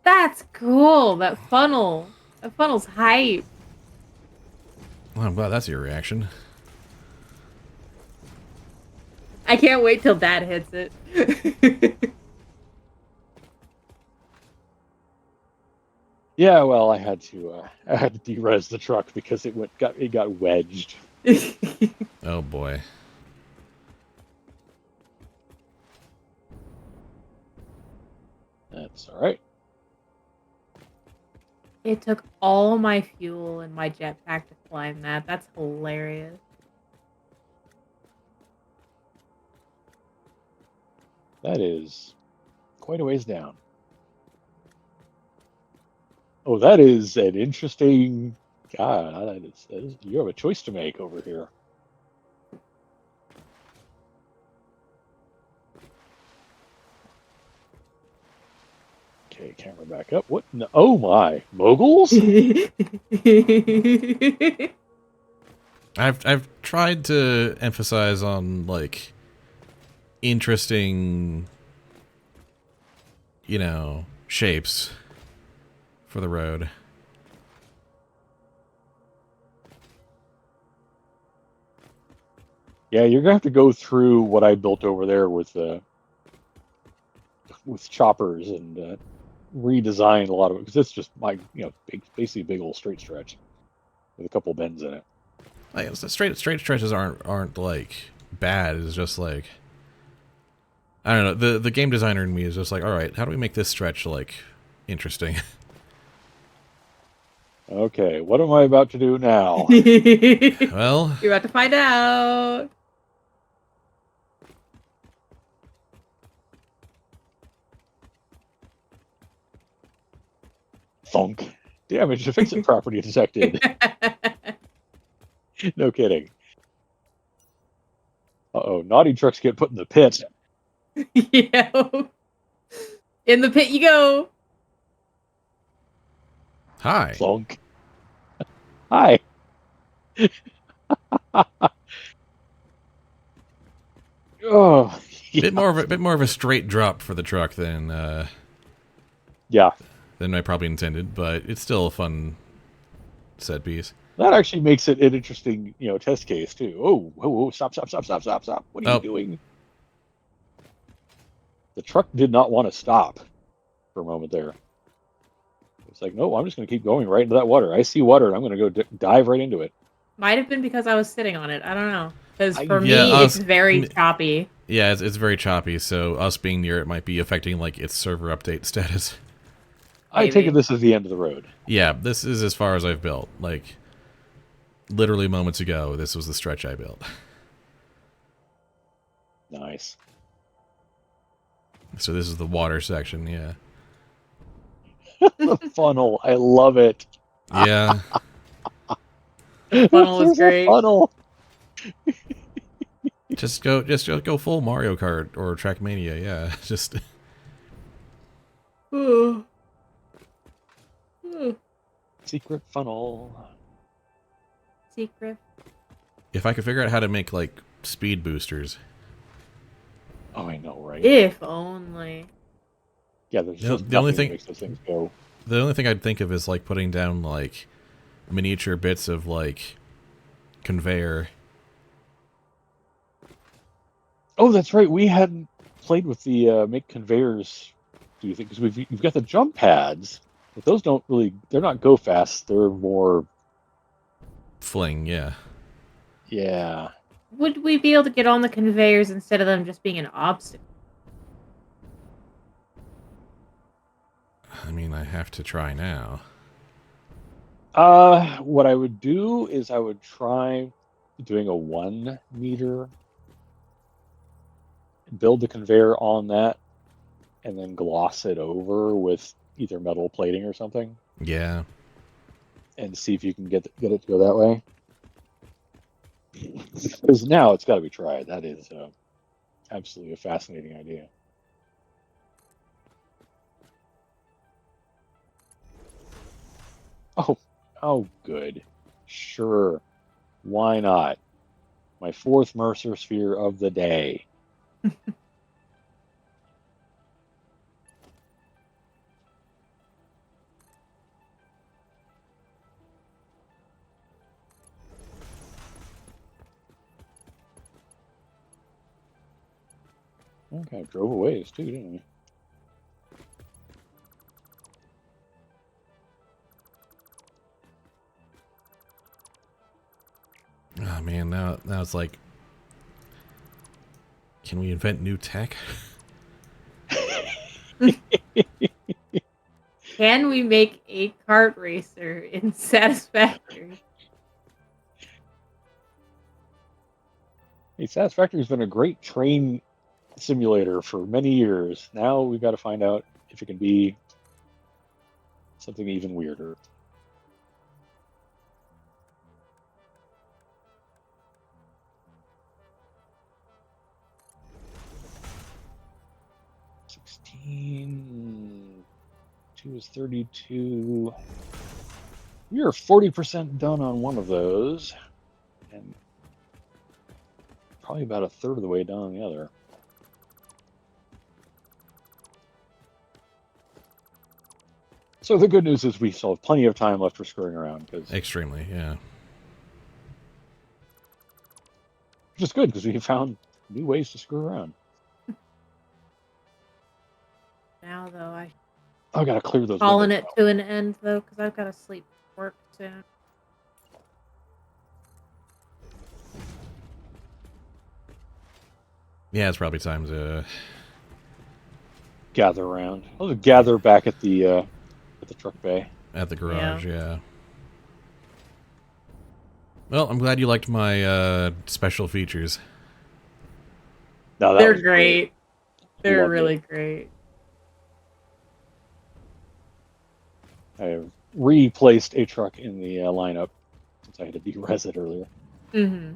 That's cool. That funnel. That funnel's hype. Well, I'm glad that's your reaction. I can't wait till Dad hits it. Yeah, well, I had to de-res the truck because it got wedged. Oh boy. That's all right. It took all my fuel and my jetpack to climb that. That's hilarious. That is quite a ways down. Oh, that is an interesting... God, that is, you have a choice to make over here. Okay, camera back up. What? No, oh my, moguls? I've tried to emphasize on like interesting, you know, shapes for the road. Yeah, you're gonna have to go through what I built over there with choppers and redesign a lot of it because it's just my basically a big old straight stretch with a couple bends in it. Like, straight stretches aren't like bad. It's just like, I don't know. The game designer in me is just like, all right, how do we make this stretch like interesting? Okay, what am I about to do now? Well, You're about to find out. Thunk. Damage to fix-it property detected. No kidding. Uh-oh, naughty trucks get put in the pit. Yeah. In the pit you go. hi. Thunk. Hi. Oh, Bit more of a straight drop for the truck yeah. than I probably intended, but it's still a fun set piece. That actually makes it an interesting, test case too. Oh, whoa, whoa, stop, stop, stop, stop, stop, stop. What are you Oh, doing? The truck did not want to stop for a moment there. It's like, no, I'm just going to keep going right into that water. I see water, and I'm going to go dive right into it. Might have been because I was sitting on it. I don't know. Because for yeah, me, it's very choppy. Yeah, it's very choppy, so us being near it might be affecting like its server update status. I take it Maybe. this is the end of the road. Yeah, this is as far as I've built. Like, literally moments ago, this was the stretch I built. Nice. So this is the water section, yeah. The funnel. I love it. Yeah. Funnel is There's a great. funnel. just go full Mario Kart or Trackmania, yeah. Just Ooh. Ooh. Secret funnel. Secret. if I could figure out how to make like speed boosters. Oh, I know, right? If only. Yeah, there's The- just the only nothing thing- that makes those things go. The only thing I'd think of is like putting down like miniature bits of like conveyor. Oh, that's right. We hadn't played with the make conveyors. Do you think? Because you've got the jump pads, but those don't really. They're not go fast. They're more. Fling, yeah. Yeah. Would we be able to get on the conveyors instead of them just being an obstacle? I mean, I have to try now. What I would do is I would try doing a 1 meter, build the conveyor on that, and then gloss it over with either metal plating or something, Yeah. and see if you can get it to go that way. Because now it's got to be tried. That is absolutely a fascinating idea. Oh, good. Sure. Why not? My fourth Mercer sphere of the day. Okay, drove away too, didn't we? Oh man, now it's like, can we invent new tech? Can we make a kart racer in Satisfactory? Hey, Satisfactory's been a great train simulator for many years. Now we've got to find out if it can be something even weirder. Two is 32. We are 40% done on one of those, and probably about a third of the way done on the other. So the good news is we still have plenty of time left for screwing around, because Extremely, yeah. which is good because we found new ways to screw around. Now, though, I I gotta clear those calling windows it out. to an end, though, because I've got to sleep for work soon. Yeah, it's probably time to Gather around. I'll just gather back at the truck bay. at the garage. Yeah. Well, I'm glad you liked my special features. No, that They're was great. They're Loved it. really great. I have replaced a truck in the lineup since I had to de-res it earlier. Mm-hmm.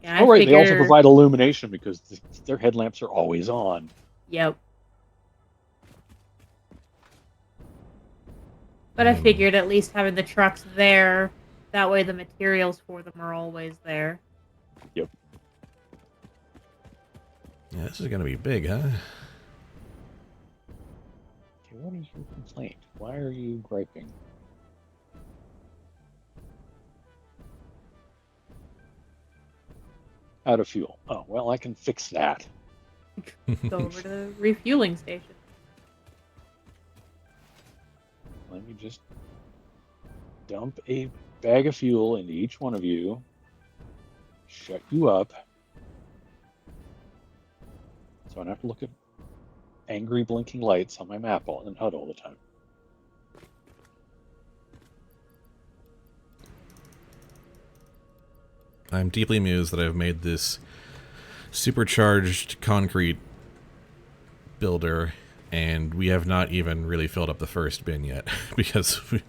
Yeah, Oh, right. They also figure. provide illumination because their headlamps are always on. Yep. But I figured at least having the trucks there, that way the materials for them are always there. Yep. Yeah, this is gonna be big, huh? Okay, what is your complaint? Why are you griping? Out of fuel. Oh, well, I can fix that. Go over to the refueling station. Let me just dump a bag of fuel into each one of you. Shut you up. So I don't have to look at angry blinking lights on my map and HUD all the time. I'm deeply amused that I've made this supercharged concrete builder, and we have not even really filled up the first bin yet because we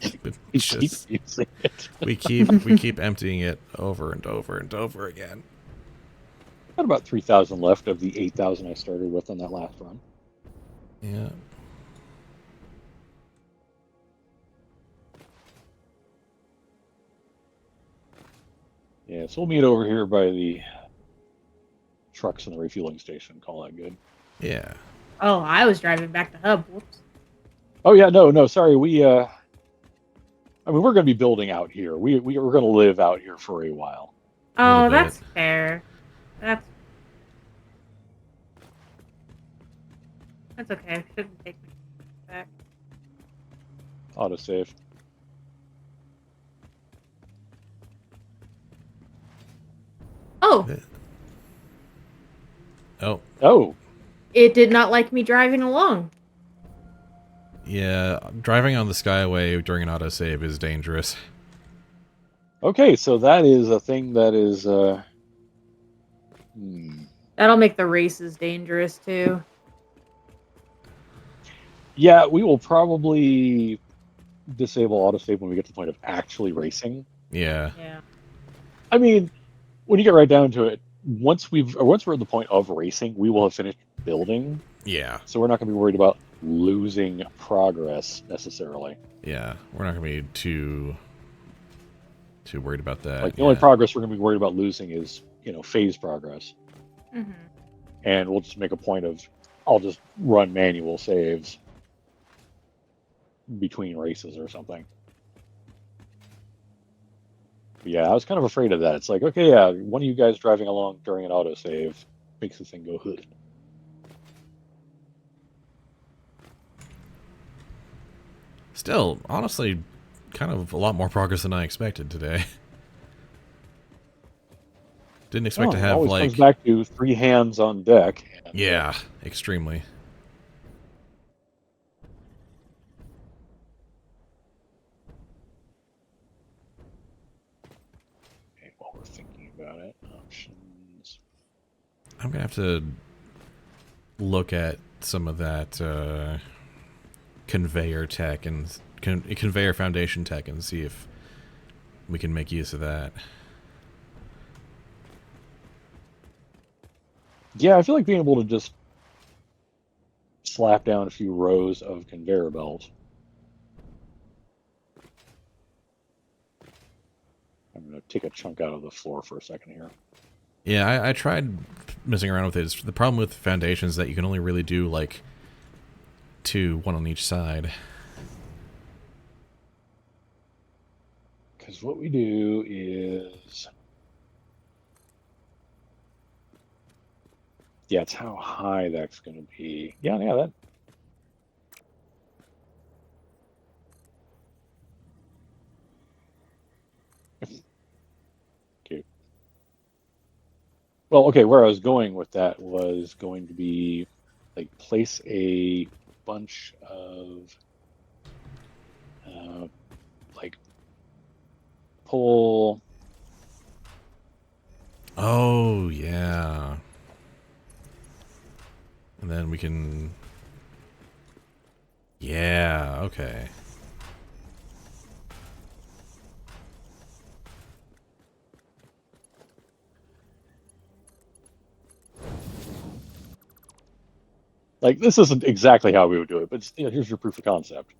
keep emptying it over and over and over again. Got about 3,000 left of the 8,000 I started with on that last run. Yeah. Yeah, so we'll meet over here by the trucks and the refueling station. Call that good. Yeah. Oh, I was driving back to Hub. Whoops. Oh yeah, no, sorry. I mean, we're going to be building out here. We're going to live out here for a while. Oh, bit. that's fair. That's okay. Shouldn't take me back. Autosave. Oh, Oh. Oh, it did not like me driving along. Yeah, driving on the Skyway during an autosave is dangerous. okay. So that is a thing that is. That'll make the races dangerous too. Yeah, we will probably disable autosave when we get to the point of actually racing. Yeah. Yeah. I mean, when you get right down to it, once we're at the point of racing, we will have finished building. Yeah. So we're not going to be worried about losing progress necessarily. Yeah. We're not going to be too worried about that. Like the only progress we're going to be worried about losing is, phase progress. Mm-hmm. And we'll just make a point of, I'll just run manual saves between races or something. But yeah, I was kind of afraid of that. It's like, okay, yeah, one of you guys driving along during an autosave makes the thing go hood. Still, honestly, kind of a lot more progress than I expected today. Didn't expect to It have always like comes back to 3 hands on deck. And, yeah, extremely. Okay, while we're thinking about it, options. I'm gonna have to look at some of that conveyor tech and conveyor foundation tech and see if we can make use of that. Yeah, I feel like being able to just slap down a few rows of conveyor belts. I'm going to take a chunk out of the floor for a second here. Yeah, I tried messing around with it. The problem with foundations is that you can only really do like 2, one on each side. Because what we do is, yeah, it's how high that's going to be. Yeah, that. Okay. Well, okay, where I was going with that was going to be like place a bunch of like pull. Oh, yeah. And then we can... Yeah, okay. Like this isn't exactly how we would do it, but here's your proof of concept.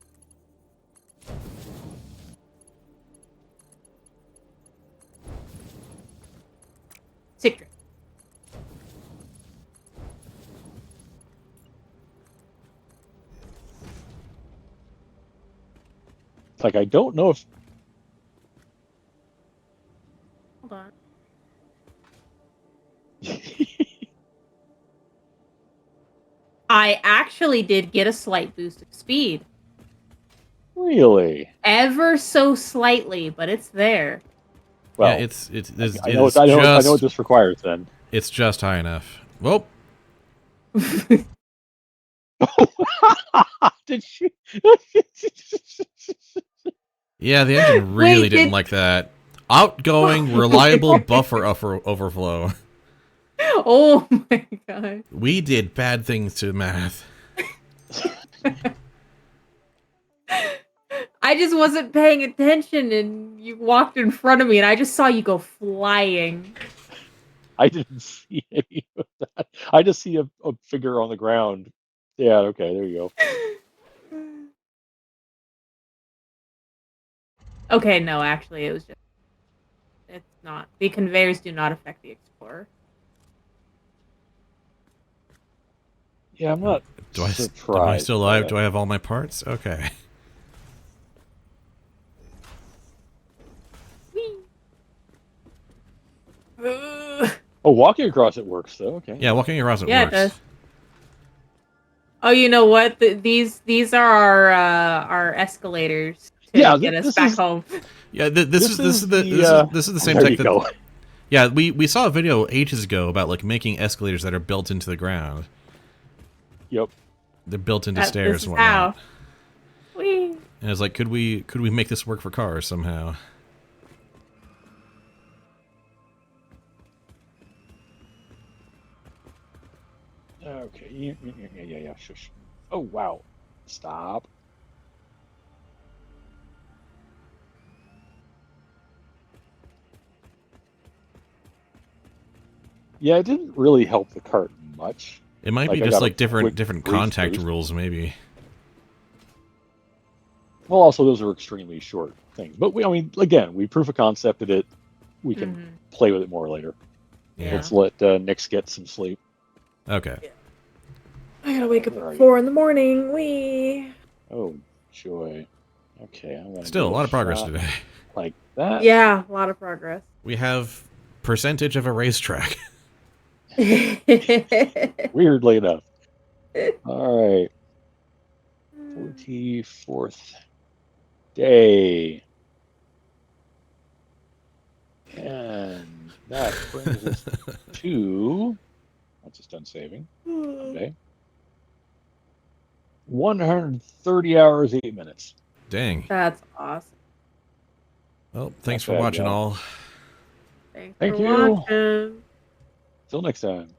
Secret. It's like I don't know if Hold on. I actually did get a slight boost of speed. Really. Ever so slightly, but it's there. Yeah, Well, I I know what this requires then. It's just high enough. Well, Did she? yeah, the engine really didn't like that. Outgoing, reliable buffer overflow. Oh my god. We did bad things to math. I just wasn't paying attention and you walked in front of me and I just saw you go flying. I didn't see any of that. I just see a figure on the ground. Yeah, okay, there you go. Okay, no, actually it was just it's not. The conveyors do not affect the Explorer. Yeah, I'm not Am I surprised. still alive? Do I have all my parts? Okay. Oh, walking across it works though. Okay. Yeah, walking across it Yeah, works. it does. Oh, you know what? These are our escalators to get us back home. Yeah, this is the same there tech you go. Yeah, we saw a video ages ago about like making escalators that are built into the ground. Yep. They're built into stairs and how. whatnot. And it's like, could we make this work for cars somehow? Okay. Yeah. Shush. Oh wow. Stop. Yeah, it didn't really help the cart much. It might be just like different contact rules, maybe. Well, also those are extremely short things, but I mean, again, we proof of concepted it. We can play with it more later. Yeah. Let's let Nix get some sleep. Okay. Yeah. I gotta wake up at 4 in the morning. Wee. Oh joy. Okay, I'm gonna Still a lot of progress today. Like that. Yeah, a lot of progress. We have percentage of a racetrack. Weirdly enough. All right. 44th day. And that brings us to, once it's done saving, okay, 130 hours, 8 minutes. Dang. That's awesome. Well, thanks for watching all. Thanks Thank for you. watching. Till next time.